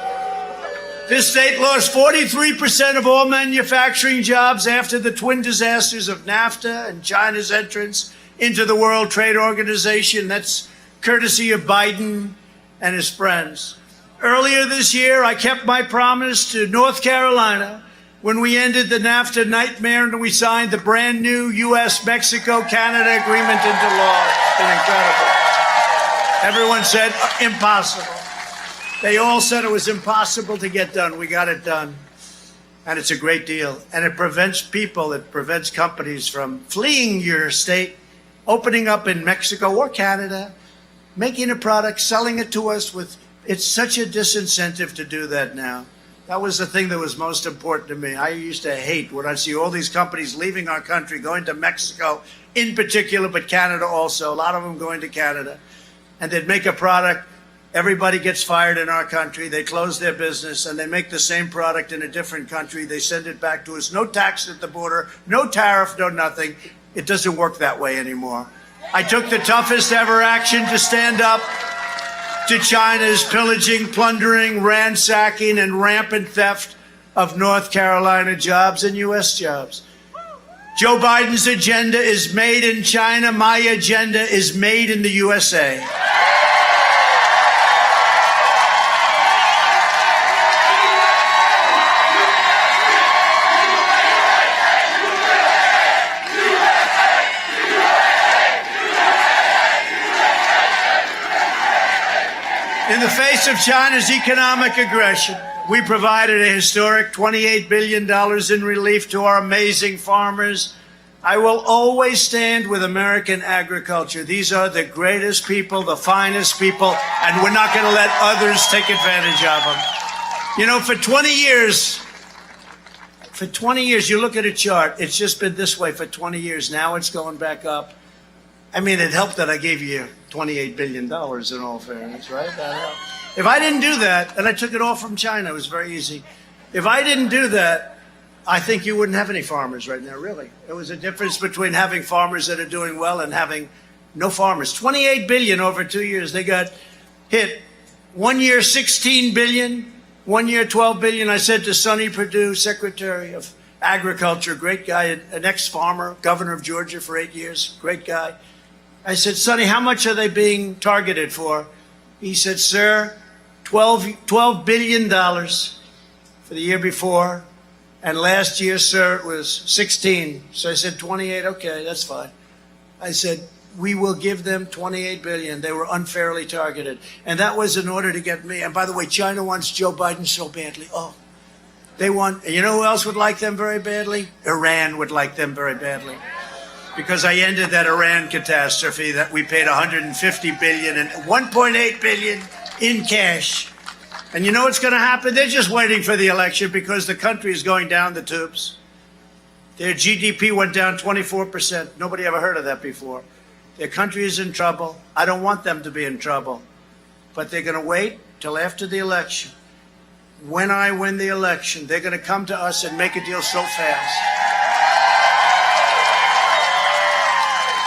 This state lost 43% of all manufacturing jobs after the twin disasters of Nafta and China's entrance into the World Trade Organization. That's courtesy of Biden and his friends. Earlier this year, I kept my promise to North Carolina when we ended the NAFTA nightmare and we signed the brand new U.S.-Mexico-Canada agreement into law. It's been incredible. Everyone said impossible. They all said it was impossible to get done. We got it done. And it's a great deal. And it prevents people, it prevents companies from fleeing your state, opening up in Mexico or Canada, making a product, selling it to us with, it's such a disincentive to do that now. That was the thing that was most important to me. I used to hate when I see all these companies leaving our country, going to Mexico in particular, but Canada also, a lot of them going to Canada. And they'd make a product, everybody gets fired in our country, they close their business, and they make the same product in a different country, they send it back to us, no tax at the border, no tariff, no nothing. It doesn't work that way anymore. I took the toughest ever action to stand up to China's pillaging, plundering, ransacking, and rampant theft of North Carolina jobs and U.S. jobs. Joe Biden's agenda is made in China. My agenda is made in the USA. face of China's economic aggression, we provided a historic $28 billion in relief to our amazing farmers. I will always stand with American agriculture. These are the greatest people, the finest people, and we're not going to let others take advantage of them. You know, for 20 years, you look at a chart, it's just been this way for 20 years. Now it's going back up. I mean, it helped that I gave you $28 billion in all fairness, right? That helped. If I didn't do that, and I took it all from China, it was very easy. If I didn't do that, I think you wouldn't have any farmers right now, really. It was a difference between having farmers that are doing well and having no farmers. 28 billion over 2 years. They got hit. 1 year, 16 billion. 1 year, 12 billion. I said to Sonny Perdue, Secretary of Agriculture, great guy, an ex-farmer, governor of Georgia for 8 years, great guy. I said, Sonny, how much are they being targeted for? He said, sir, $12 billion for the year before. And last year, sir, it was 16. So I said, 28, okay, that's fine. I said, we will give them 28 billion. They were unfairly targeted. And that was in order to get me. And by the way, China wants Joe Biden so badly. Oh, they want, you know who else would like them very badly? Iran would like them very badly. Because I ended that Iran catastrophe that we paid 150 billion and 1.8 billion in cash. And you know what's going to happen? They're just waiting for the election because the country is going down the tubes. Their GDP went down 24%. Nobody ever heard of that before. Their country is in trouble. I don't want them to be in trouble. But they're going to wait till after the election. When I win the election, they're going to come to us and make a deal so fast.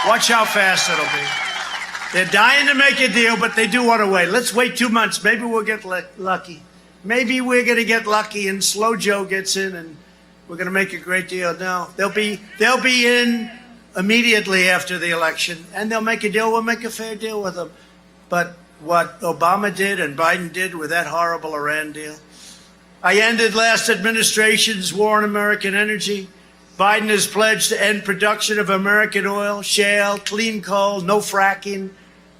Watch how fast it'll be. They're dying to make a deal, but they do want to wait. Let's wait 2 months. Maybe we'll get lucky. Maybe we're going to get lucky and Slow Joe gets in and we're going to make a great deal. No, they'll be in immediately after the election and they'll make a deal. We'll make a fair deal with them. But what Obama did and Biden did with that horrible Iran deal. I ended last administration's war on American energy. Biden has pledged to end production of American oil, shale, clean coal, no fracking,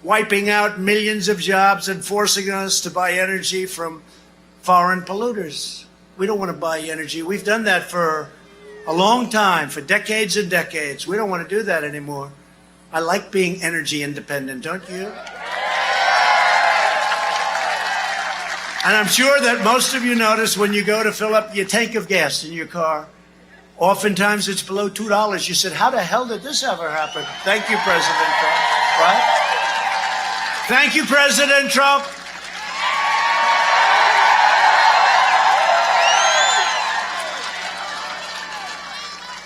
wiping out millions of jobs and forcing us to buy energy from foreign polluters. We don't want to buy energy. We've done that for a long time, for decades and decades. We don't want to do that anymore. I like being energy independent, don't you? And I'm sure that most of you notice when you go to fill up your tank of gas in your car, oftentimes it's below $2. You said, how the hell did this ever happen? Thank you, President Trump. Right? Thank you, President Trump.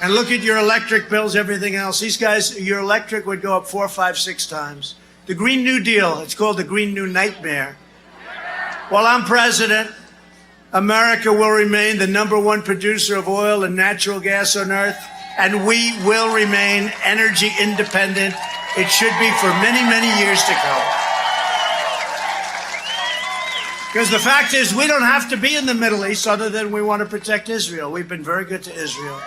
And look at your electric bills, everything else. These guys, your electric would go up 4, 5, 6 times. The Green New Deal, it's called the Green New Nightmare. While I'm president, America will remain the #1 producer of oil and natural gas on earth, and we will remain energy independent. It should be for many, many years to come. Because the fact is, we don't have to be in the Middle East other than we want to protect Israel. We've been very good to Israel.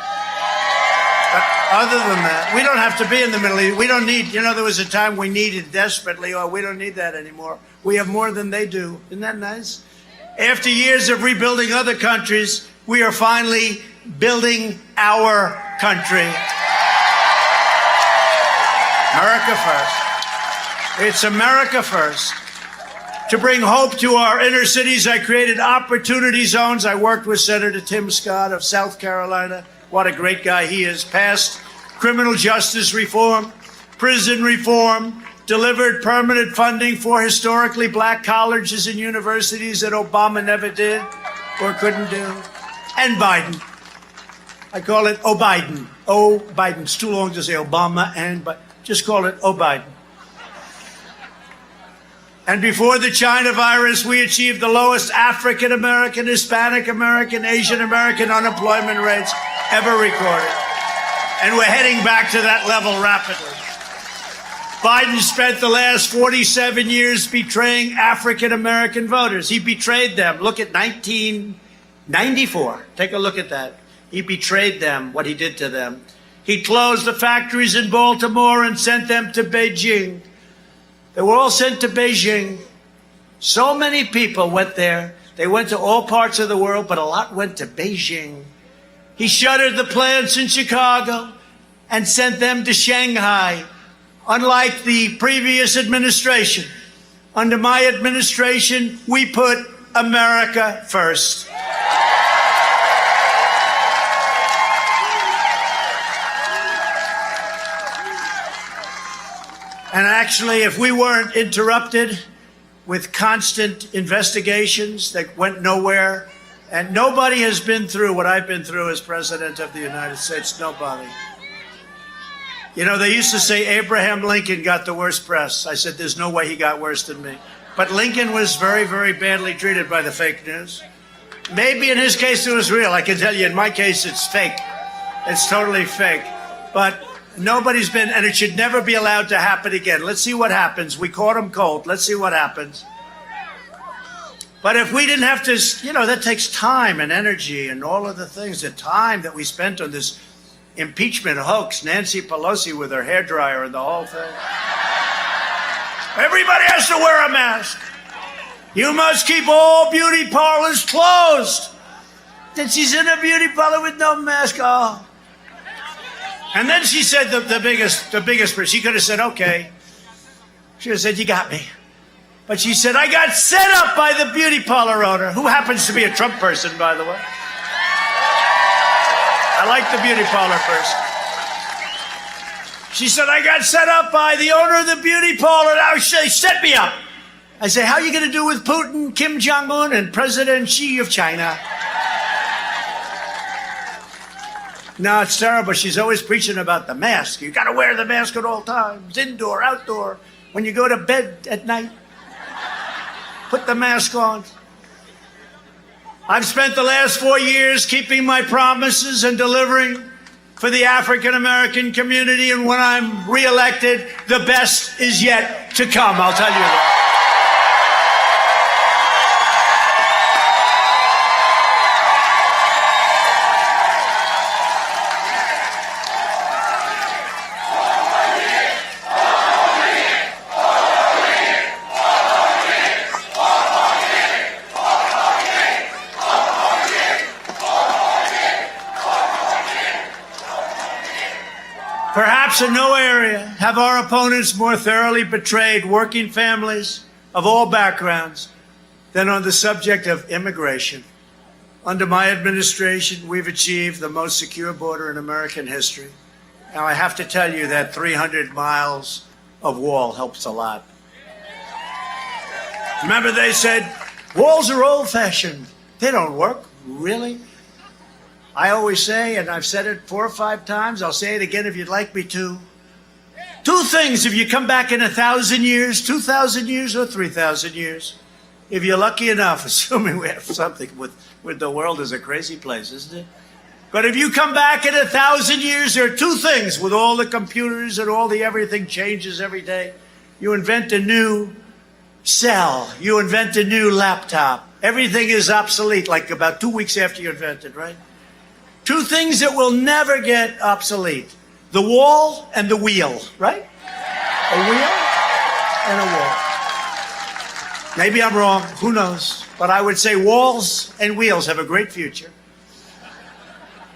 But other than that, we don't have to be in the Middle East. We don't need, there was a time we needed desperately. Oh, we don't need that anymore. We have more than they do. Isn't that nice? After years of rebuilding other countries, we are finally building our country. America first. It's America first. To bring hope to our inner cities, I created opportunity zones. I worked with Senator Tim Scott of South Carolina. What a great guy he is. Passed criminal justice reform, prison reform, delivered permanent funding for historically black colleges and universities that Obama never did or couldn't do. And Biden. I call it Biden. Biden. It's too long to say Obama but just call it Biden. And before the China virus, we achieved the lowest African American, Hispanic American, Asian American unemployment rates ever recorded. And we're heading back to that level rapidly. Biden spent the last 47 years betraying African American voters. He betrayed them. Look at 1994. Take a look at that. He betrayed them, what he did to them. He closed the factories in Baltimore and sent them to Beijing. They were all sent to Beijing So many people went there. They went to all parts of the world, but a lot went to Beijing. He shuttered the plants in Chicago and sent them to Shanghai. Unlike the previous administration, under my administration, we put America first. And actually, if we weren't interrupted with constant investigations that went nowhere, and nobody has been through what I've been through as President of the United States, nobody. You know, they used to say Abraham Lincoln got the worst press. I said, there's no way he got worse than me. But Lincoln was very, very badly treated by the fake news. Maybe in his case it was real. I can tell you, in my case, it's fake. It's totally fake. But nobody's been, and it should never be allowed to happen again. Let's see what happens. We caught him cold. Let's see what happens. But if we didn't have to, you know, that takes time and energy and all of the things, the time that we spent on this impeachment hoax, Nancy Pelosi with her hairdryer and the whole thing. Everybody has to wear a mask. You must keep all beauty parlors closed. Then she's in a beauty parlor with no mask. Oh. And then she said the biggest, she could have said, okay. She would have said, you got me. But she said, I got set up by the beauty parlor owner, who happens to be a Trump person, by the way. I like the beauty parlor person. She said, I got set up by the owner of the beauty parlor. Now she set me up. I say, how are you going to do with Putin, Kim Jong-un, and President Xi of China? No, it's terrible. She's always preaching about the mask. You got to wear the mask at all times, indoor, outdoor. When you go to bed at night, put the mask on. I've spent the last 4 years keeping my promises and delivering for the African American community, and when I'm reelected, the best is yet to come, I'll tell you that. Perhaps in no area have our opponents more thoroughly betrayed working families of all backgrounds than on the subject of immigration. Under my administration, we've achieved the most secure border in American history. Now, I have to tell you that 300 miles of wall helps a lot. Remember, they said, walls are old-fashioned. They don't work. Really? I always say, and I've said it 4 or 5 times, I'll say it again if you'd like me to. 2 things if you come back in 1,000 years, 2,000 years, or 3,000 years. If you're lucky enough, assuming we have something with the world is a crazy place, isn't it? But if you come back in 1,000 years, there are 2 things with all the computers and all the everything changes every day. You invent a new cell. You invent a new laptop. Everything is obsolete, like about 2 weeks after you invent it, right? 2 things that will never get obsolete. The wall and the wheel, right? A wheel and a wall. Maybe I'm wrong, who knows? But I would say walls and wheels have a great future.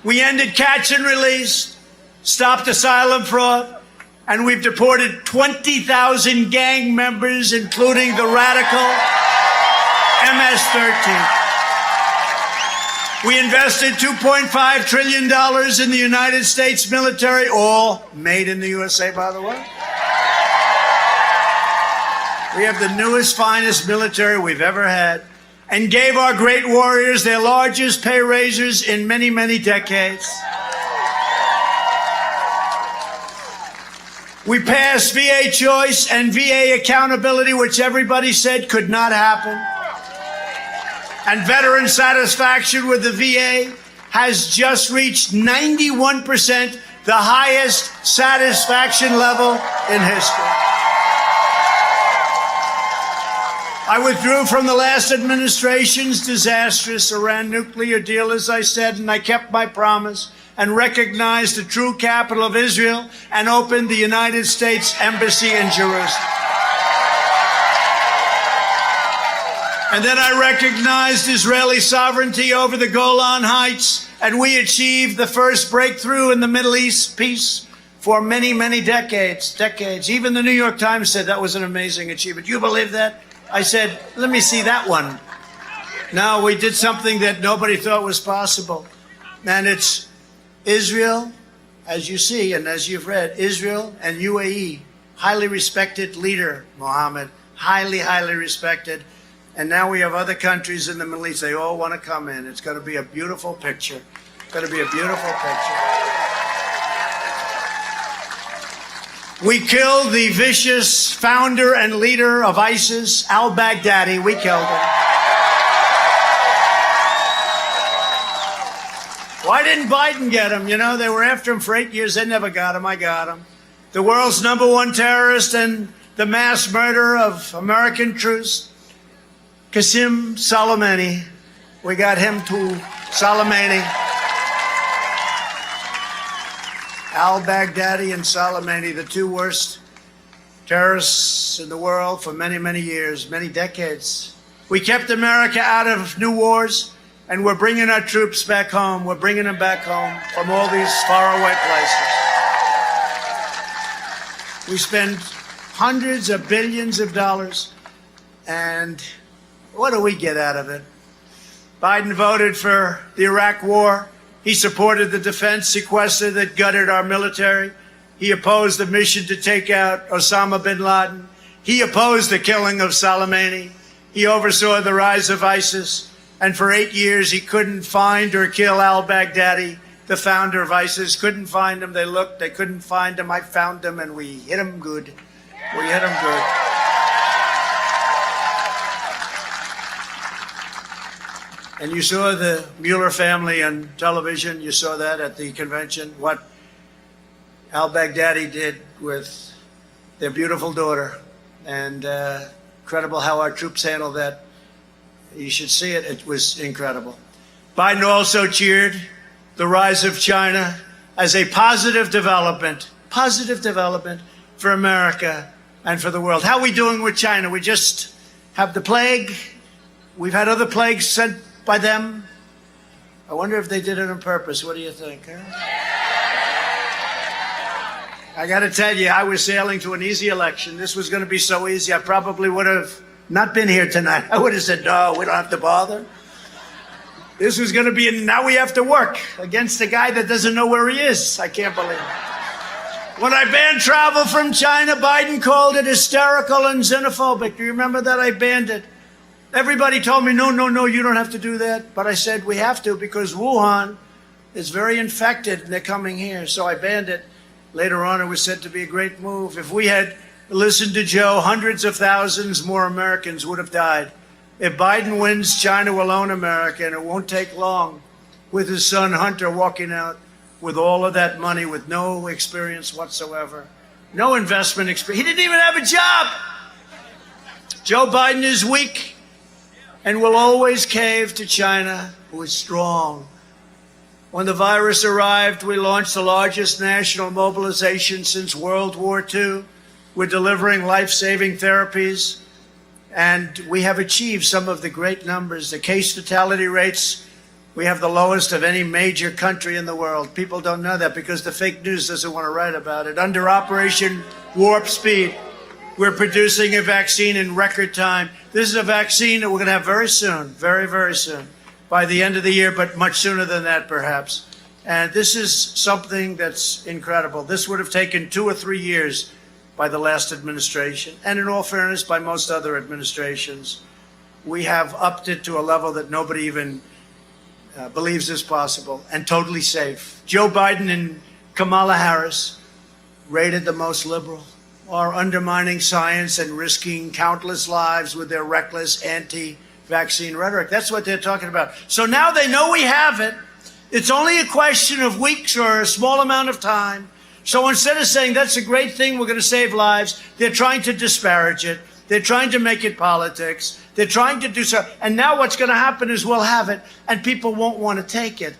We ended catch and release, stopped asylum fraud, and we've deported 20,000 gang members, including the radical MS-13. We invested $2.5 trillion in the United States military, all made in the USA, by the way. We have the newest, finest military we've ever had, and gave our great warriors their largest pay raises in many, many decades. We passed VA choice and VA accountability, which everybody said could not happen. And veteran satisfaction with the VA has just reached 91%, the highest satisfaction level in history. I withdrew from the last administration's disastrous Iran nuclear deal, as I said, and I kept my promise and recognized the true capital of Israel and opened the United States Embassy in Jerusalem. And then I recognized Israeli sovereignty over the Golan Heights, and we achieved the first breakthrough in the Middle East peace for many, many decades. Even the New York Times said that was an amazing achievement. You believe that? I said, let me see that one. Now we did something that nobody thought was possible. And it's Israel, as you see and as you've read, Israel and UAE, highly respected leader, Mohammed, highly, highly respected. And now we have other countries in the Middle East. They all want to come in. It's going to be a beautiful picture. It's going to be a beautiful picture. We killed the vicious founder and leader of ISIS, al-Baghdadi. We killed him. Why didn't Biden get him? You know, they were after him for 8 years. They never got him. I got him. The world's #1 terrorist and the mass murderer of American troops, Qasem Soleimani. We got him too. Soleimani. Al-Baghdadi and Soleimani, the two worst terrorists in the world for many, many years, many decades. We kept America out of new wars, and we're bringing our troops back home. We're bringing them back home from all these faraway places. We spend hundreds of billions of dollars, and what do we get out of it? Biden voted for the Iraq War. He supported the defense sequester that gutted our military. He opposed the mission to take out Osama bin Laden. He opposed the killing of Soleimani. He oversaw the rise of ISIS. And for 8 years, he couldn't find or kill al-Baghdadi, the founder of ISIS. Couldn't find him. They looked. They couldn't find him. I found him, and we hit him good. We hit him good. And you saw the Mueller family on television. You saw that at the convention, what al-Baghdadi did with their beautiful daughter. And incredible how our troops handled that. You should see it. It was incredible. Biden also cheered the rise of China as a positive development for America and for the world. How are we doing with China? We just have the plague. We've had other plagues sent by them. I wonder if they did it on purpose. What do you think? Huh? I got to tell you, I was sailing to an easy election. This was going to be so easy, I probably would have not been here tonight. I would have said, no, we don't have to bother. This was going to be, now we have to work against a guy that doesn't know where he is. I can't believe it. When I banned travel from China, Biden called it hysterical and xenophobic. Do you remember that? I banned it. Everybody told me, no, you don't have to do that. But I said, we have to because Wuhan is very infected and they're coming here. So I banned it. Later on, it was said to be a great move. If we had listened to Joe, hundreds of thousands more Americans would have died. If Biden wins, China will own America, and it won't take long with his son Hunter walking out with all of that money with no experience whatsoever, no investment experience. He didn't even have a job. Joe Biden is weak and will always cave to China, who is strong. When the virus arrived, we launched the largest national mobilization since World War II. We're delivering life-saving therapies, and we have achieved some of the great numbers. The case fatality rates, we have the lowest of any major country in the world. People don't know that because the fake news doesn't want to write about it. Under Operation Warp Speed, we're producing a vaccine in record time. This is a vaccine that we're going to have very soon, very, very soon, by the end of the year, but much sooner than that, perhaps. And this is something that's incredible. This would have taken 2 or 3 years by the last administration, and in all fairness, by most other administrations. We have upped it to a level that nobody even believes is possible, and totally safe. Joe Biden and Kamala Harris, rated the most liberal, are undermining science and risking countless lives with their reckless anti-vaccine rhetoric. That's what they're talking about. So now they know we have it. It's only a question of weeks or a small amount of time. So instead of saying that's a great thing, we're going to save lives, they're trying to disparage it. They're trying to make it politics. They're trying to do so. And now what's going to happen is we'll have it and people won't want to take it.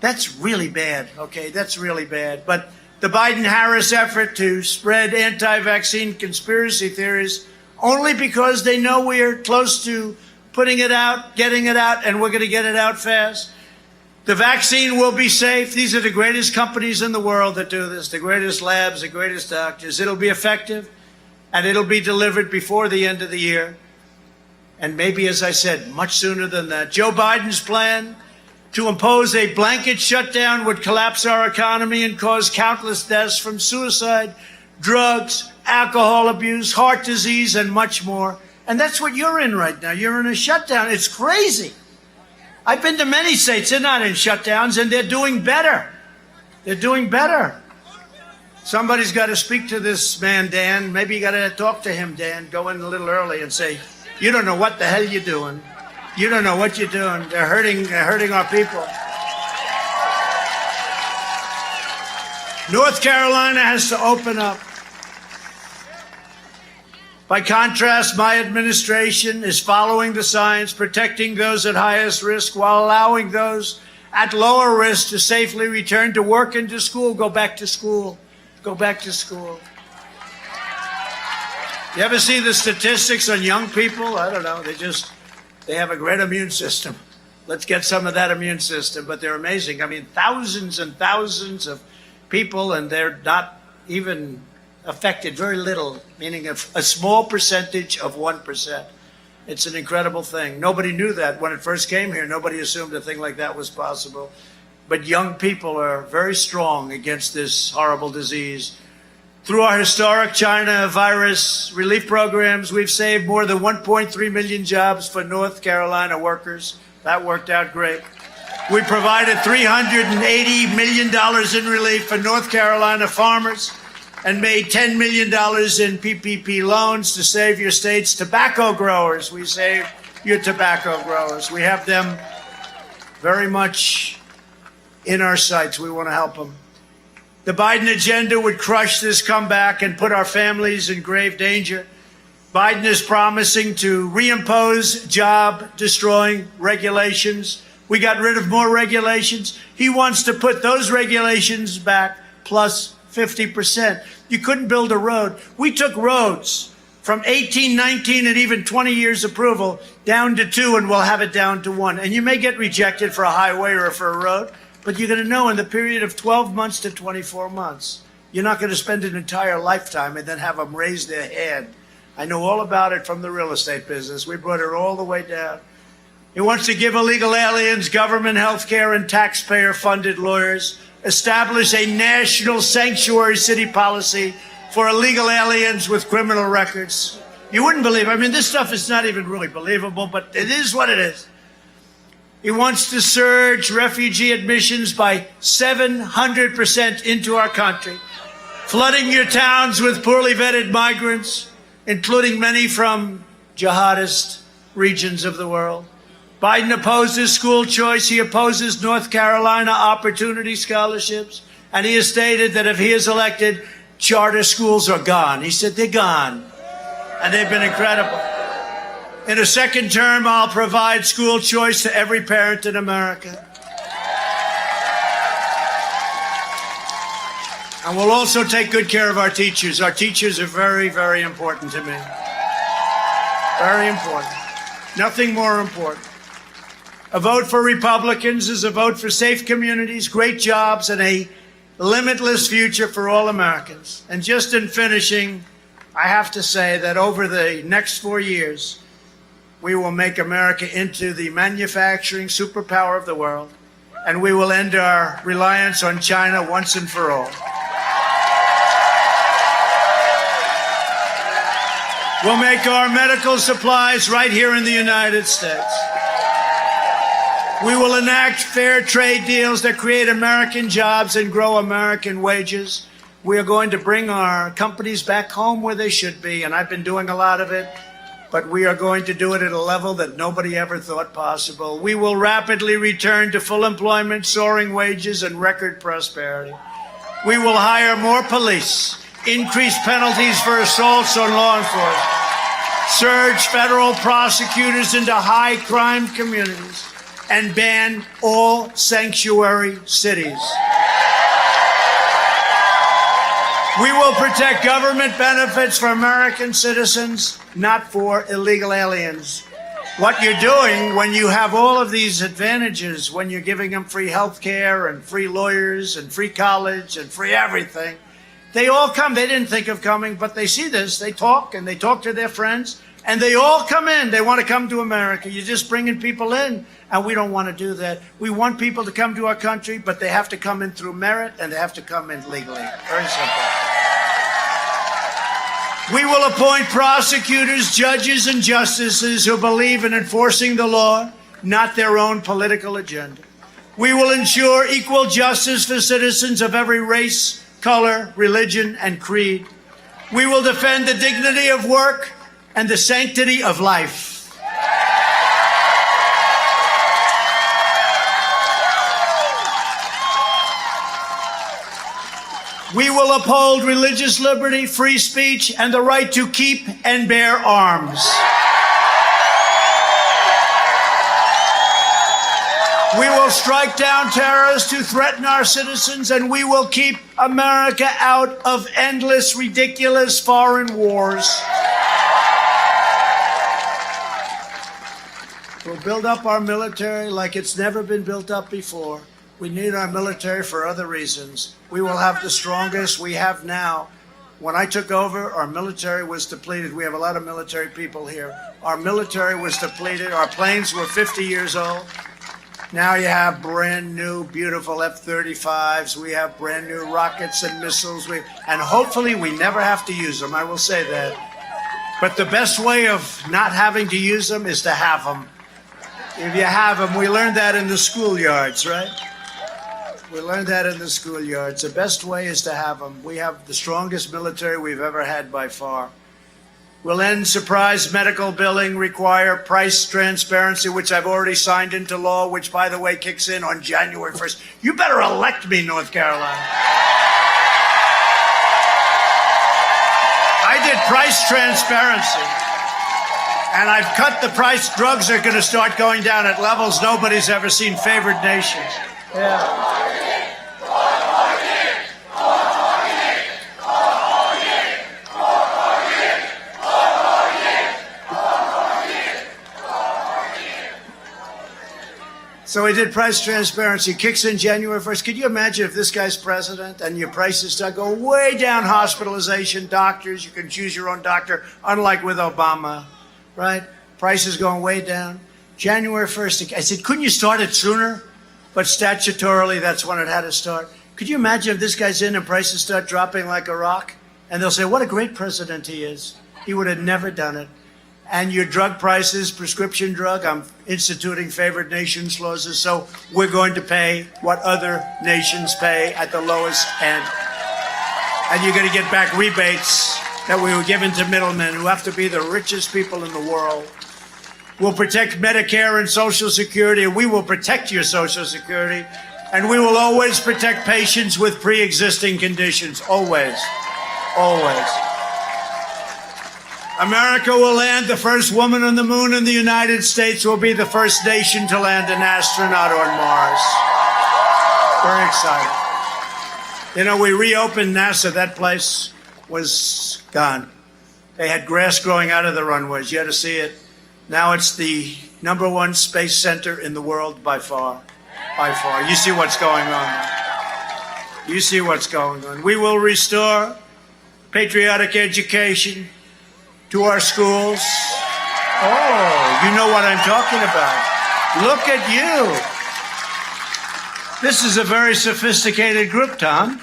That's really bad, okay? That's really bad. But the Biden-Harris effort to spread anti-vaccine conspiracy theories only because they know we're close to putting it out, getting it out, and we're going to get it out fast. The vaccine will be safe. These are the greatest companies in the world that do this, the greatest labs, the greatest doctors. It'll be effective, and it'll be delivered before the end of the year. And maybe, as I said, much sooner than that. Joe Biden's plan to impose a blanket shutdown would collapse our economy and cause countless deaths from suicide, drugs, alcohol abuse, heart disease, and much more. And that's what you're in right now. You're in a shutdown. It's crazy. I've been to many states. They're not in shutdowns, and they're doing better. They're doing better. Somebody's got to speak to this man, Dan. Maybe you got to talk to him, Dan. Go in a little early and say, you don't know what the hell you're doing. You don't know what you're doing. They're hurting our people. North Carolina has to open up. By contrast, my administration is following the science, protecting those at highest risk while allowing those at lower risk to safely return to work and to school. Go back to school. Go back to school. You ever see the statistics on young people? I don't know. They have a great immune system. Let's get some of that immune system. But they're amazing. I mean, thousands and thousands of people, and they're not even affected, very little, meaning a small percentage of 1%. It's an incredible thing. Nobody knew that when it first came here. Nobody assumed a thing like that was possible. But young people are very strong against this horrible disease. Through our historic China virus relief programs, we've saved more than 1.3 million jobs for North Carolina workers. That worked out great. We provided $380 million in relief for North Carolina farmers and made $10 million in PPP loans to save your state's tobacco growers. We saved your tobacco growers. We have them very much in our sights. We want to help them. The Biden agenda would crush this comeback and put our families in grave danger. Biden is promising to reimpose job-destroying regulations. We got rid of more regulations. He wants to put those regulations back plus 50%. You couldn't build a road. We took roads from 18, 19, and even 20 years approval down to 2, and we'll have it down to 1. And you may get rejected for a highway or for a road, but you're going to know in the period of 12 months to 24 months. You're not going to spend an entire lifetime and then have them raise their hand. I know all about it from the real estate business. We brought it all the way down. He wants to give illegal aliens government health care and taxpayer-funded lawyers, establish a national sanctuary city policy for illegal aliens with criminal records. You wouldn't believe it. I mean, this stuff is not even really believable, but it is what it is. He wants to surge refugee admissions by 700% into our country, flooding your towns with poorly vetted migrants, including many from jihadist regions of the world. Biden opposes school choice. He opposes North Carolina opportunity scholarships. And he has stated that if he is elected, charter schools are gone. He said they're gone. And they've been incredible. In a second term, I'll provide school choice to every parent in America. And we'll also take good care of our teachers. Our teachers are very, very important to me. Very important. Nothing more important. A vote for Republicans is a vote for safe communities, great jobs, and a limitless future for all Americans. And just in finishing, I have to say that over the next 4 years, we will make America into the manufacturing superpower of the world, and we will end our reliance on China once and for all. We'll make our medical supplies right here in the United States. We will enact fair trade deals that create American jobs and grow American wages. We are going to bring our companies back home where they should be, and I've been doing a lot of it, but we are going to do it at a level that nobody ever thought possible. We will rapidly return to full employment, soaring wages, and record prosperity. We will hire more police, increase penalties for assaults on law enforcement, surge federal prosecutors into high-crime communities, and ban all sanctuary cities. We will protect government benefits for American citizens, not for illegal aliens. what you're doing when you have all of these advantages, when you're giving them free health care and free lawyers and free college and free everything. They all come. They didn't think of coming, but they see this. They talk, and they talk to their friends, and they all come in. They want to come to America. You're just bringing people in, and we don't want to do that. We want people to come to our country, but they have to come in through merit, and they have to come in legally. Very simple. We will appoint prosecutors, judges, and justices who believe in enforcing the law, not their own political agenda. We will ensure equal justice for citizens of every race, color, religion, and creed. We will defend the dignity of work and the sanctity of life. We will uphold religious liberty, free speech, and the right to keep and bear arms. We will strike down terrorists who threaten our citizens, and we will keep America out of endless, ridiculous foreign wars. We'll build up our military like it's never been built up before. We need our military for other reasons. We will have the strongest we have now. When I took over, our military was depleted. We have a lot of military people here. Our military was depleted. Our planes were 50 years old. Now you have brand new, beautiful F-35s. We have brand new rockets and missiles. And hopefully we never have to use them. I will say that. But the best way of not having to use them is to have them. If you have them, we learned that in the schoolyards, right? We learned that in the schoolyards. The best way is to have them. We have the strongest military we've ever had by far. We'll end surprise medical billing, require price transparency, which I've already signed into law, which, by the way, kicks in on January 1st. You better elect me, North Carolina. I did price transparency, and I've cut the price. Drugs are going to start going down at levels nobody's ever seen. Favored nations. Yeah. So we did price transparency, kicks in January 1st. Could you imagine if this guy's president and your prices start going way down, hospitalization, doctors, you can choose your own doctor, unlike with Obama, right? Prices going way down. January 1st, I said, couldn't you start it sooner? But statutorily, that's when it had to start. Could you imagine if this guy's in and prices start dropping like a rock? And they'll say, what a great president he is. He would have never done it. And your drug prices, prescription drug, I'm instituting favored nations clauses, so we're going to pay what other nations pay at the lowest end. And you're going to get back rebates that we were given to middlemen who have to be the richest people in the world. We'll protect Medicare and Social Security, and we will protect your Social Security. And we will always protect patients with pre-existing conditions, always, always. America will land the first woman on the moon, and the United States will be the first nation to land an astronaut on Mars. Very excited. You know, we reopened NASA. That place was gone. They had grass growing out of the runways. You had to see it. Now it's the #1 space center in the world by far. By far. You see what's going on now. You see what's going on. We will restore patriotic education to our schools. Oh, you know what I'm talking about. Look at you. This is a very sophisticated group, Tom.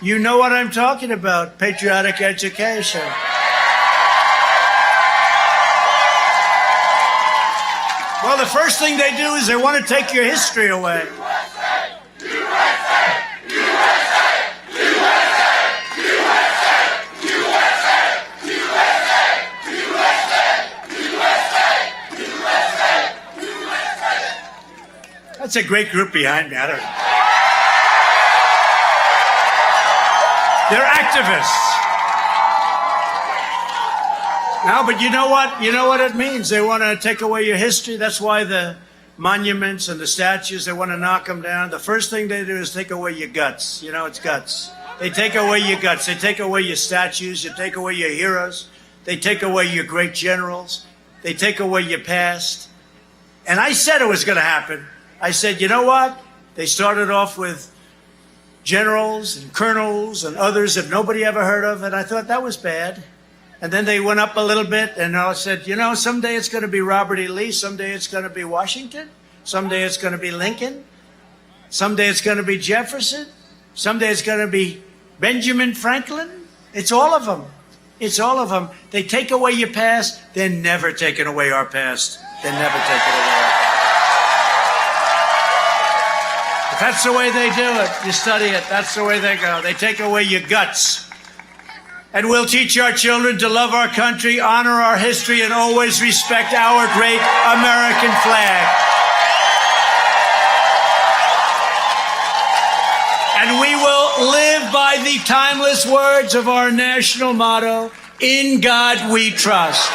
You know what I'm talking about, patriotic education. Well, the first thing they do is they want to take your history away. That's a great group behind me. I don't know. They're activists. No, but you know what? You know what it means. They want to take away your history. That's why the monuments and the statues, they want to knock them down. The first thing they do is take away your guts. You know, it's guts. They take away your guts. They take away your statues. They take away your heroes. They take away your great generals. They take away your past. And I said it was going to happen. I said, you know what? They started off with generals and colonels and others that nobody ever heard of, and I thought that was bad. And then they went up a little bit, and I said, you know, someday it's going to be Robert E. Lee, someday it's going to be Washington, someday it's going to be Lincoln, someday it's going to be Jefferson, someday it's going to be Benjamin Franklin. It's all of them. It's all of them. They take away your past. They're never taking away our past. They're never taking away our past. But that's the way they do it. You study it. That's the way they go. They take away your guts. And we'll teach our children to love our country, honor our history, and always respect our great American flag. And we will live by the timeless words of our national motto, "In God we trust."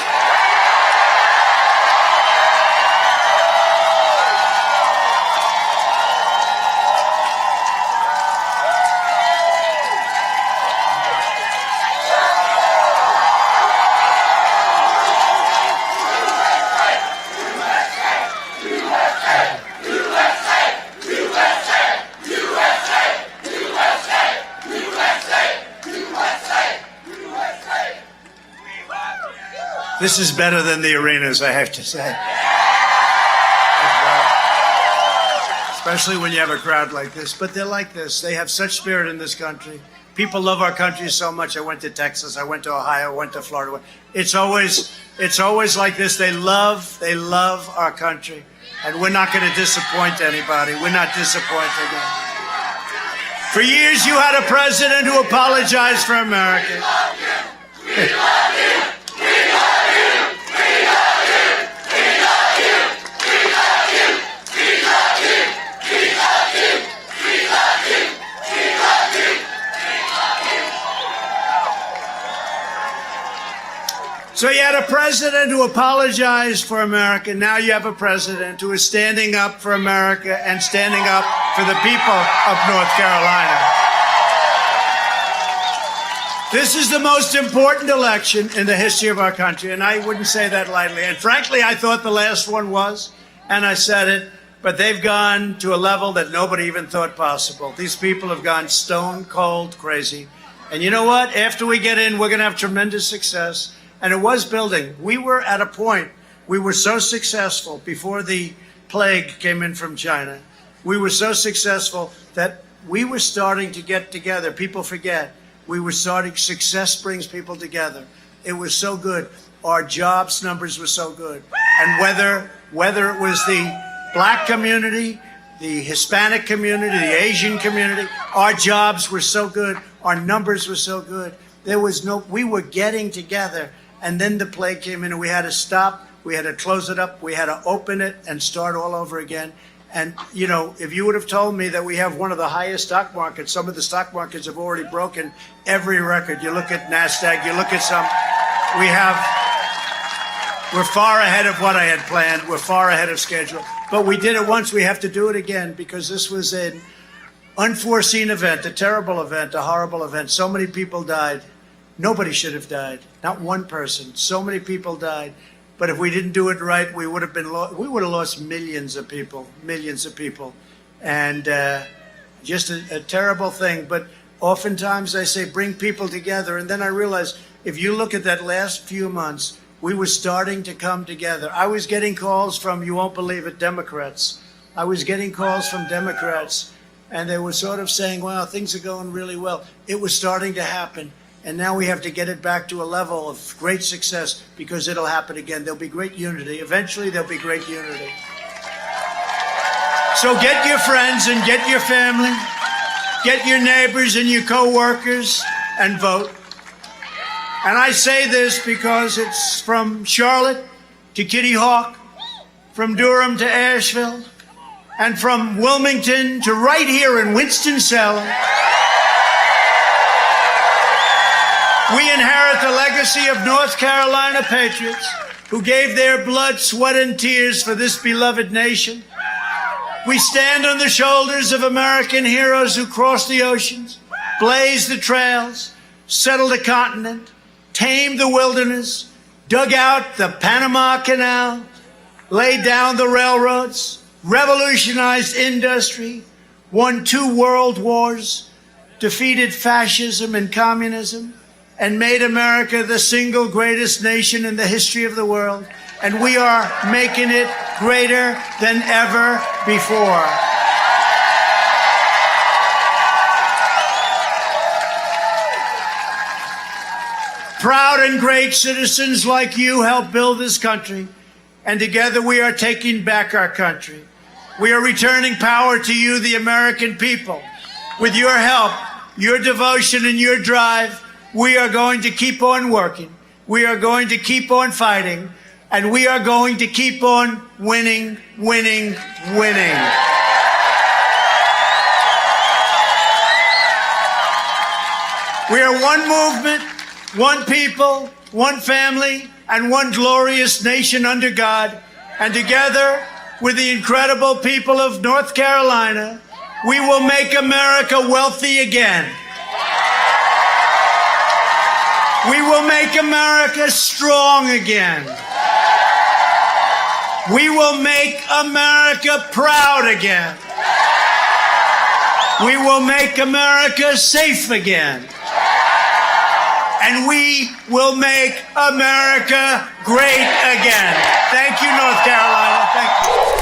This is better than the arenas, I have to say. Especially when you have a crowd like this. But they're like this. They have such spirit in this country. People love our country so much. I went to Texas, I went to Ohio, I went to Florida. It's always like this. They love our country. And we're not going to disappoint anybody. We're not disappointing them. For years, you had a president who apologized for America. We love you. We love you. So you had a president who apologized for America. Now you have a president who is standing up for America and standing up for the people of North Carolina. This is the most important election in the history of our country, and I wouldn't say that lightly. And frankly, I thought the last one was, and I said it, but they've gone to a level that nobody even thought possible. These people have gone stone cold crazy. And you know what? After we get in, we're going to have tremendous success. And it was building. We were at a point, we were so successful before the plague came in from China. We were so successful that we were starting to get together. People forget. We were starting, success brings people together. It was so good. Our jobs numbers were so good. And whether it was the black community, the Hispanic community, the Asian community, our jobs were so good. Our numbers were so good. We were getting together. And then the plague came in and we had to stop. We had to close it up. We had to open it and start all over again. And, you know, if you would have told me that we have one of the highest stock markets, some of the stock markets have already broken every record. You look at NASDAQ, you look at some, we're far ahead of what I had planned. We're far ahead of schedule. But we did it once. We have to do it again because this was an unforeseen event, a terrible event, a horrible event. So many people died. Nobody should have died. Not one person. So many people died. But if we didn't do it right, we would have lost millions of people, and just a terrible thing. But oftentimes I say, bring people together, and then I realized if you look at that last few months, we were starting to come together. I was getting calls from, you won't believe it, Democrats. I was getting calls from Democrats, and they were sort of saying, wow, things are going really well. It was starting to happen. And now we have to get it back to a level of great success because it'll happen again. There'll be great unity. Eventually, there'll be great unity. So get your friends and get your family, get your neighbors and your co-workers and vote. And I say this because it's from Charlotte to Kitty Hawk, from Durham to Asheville, and from Wilmington to right here in Winston-Salem. We inherit the legacy of North Carolina patriots who gave their blood, sweat, and tears for this beloved nation. We stand on the shoulders of American heroes who crossed the oceans, blazed the trails, settled the continent, tamed the wilderness, dug out the Panama Canal, laid down the railroads, revolutionized industry, won 2 world wars, defeated fascism and communism, and made America the single greatest nation in the history of the world. And we are making it greater than ever before. Proud and great citizens like you helped build this country, and together we are taking back our country. We are returning power to you, the American people. With your help, your devotion, and your drive, we are going to keep on working. We are going to keep on fighting, and we are going to keep on winning, winning, winning. We are one movement, one people, one family, and one glorious nation under God. And together with the incredible people of North Carolina, we will make America wealthy again. We will make America strong again. We will make America proud again. We will make America safe again. And we will make America great again. Thank you, North Carolina. Thank you.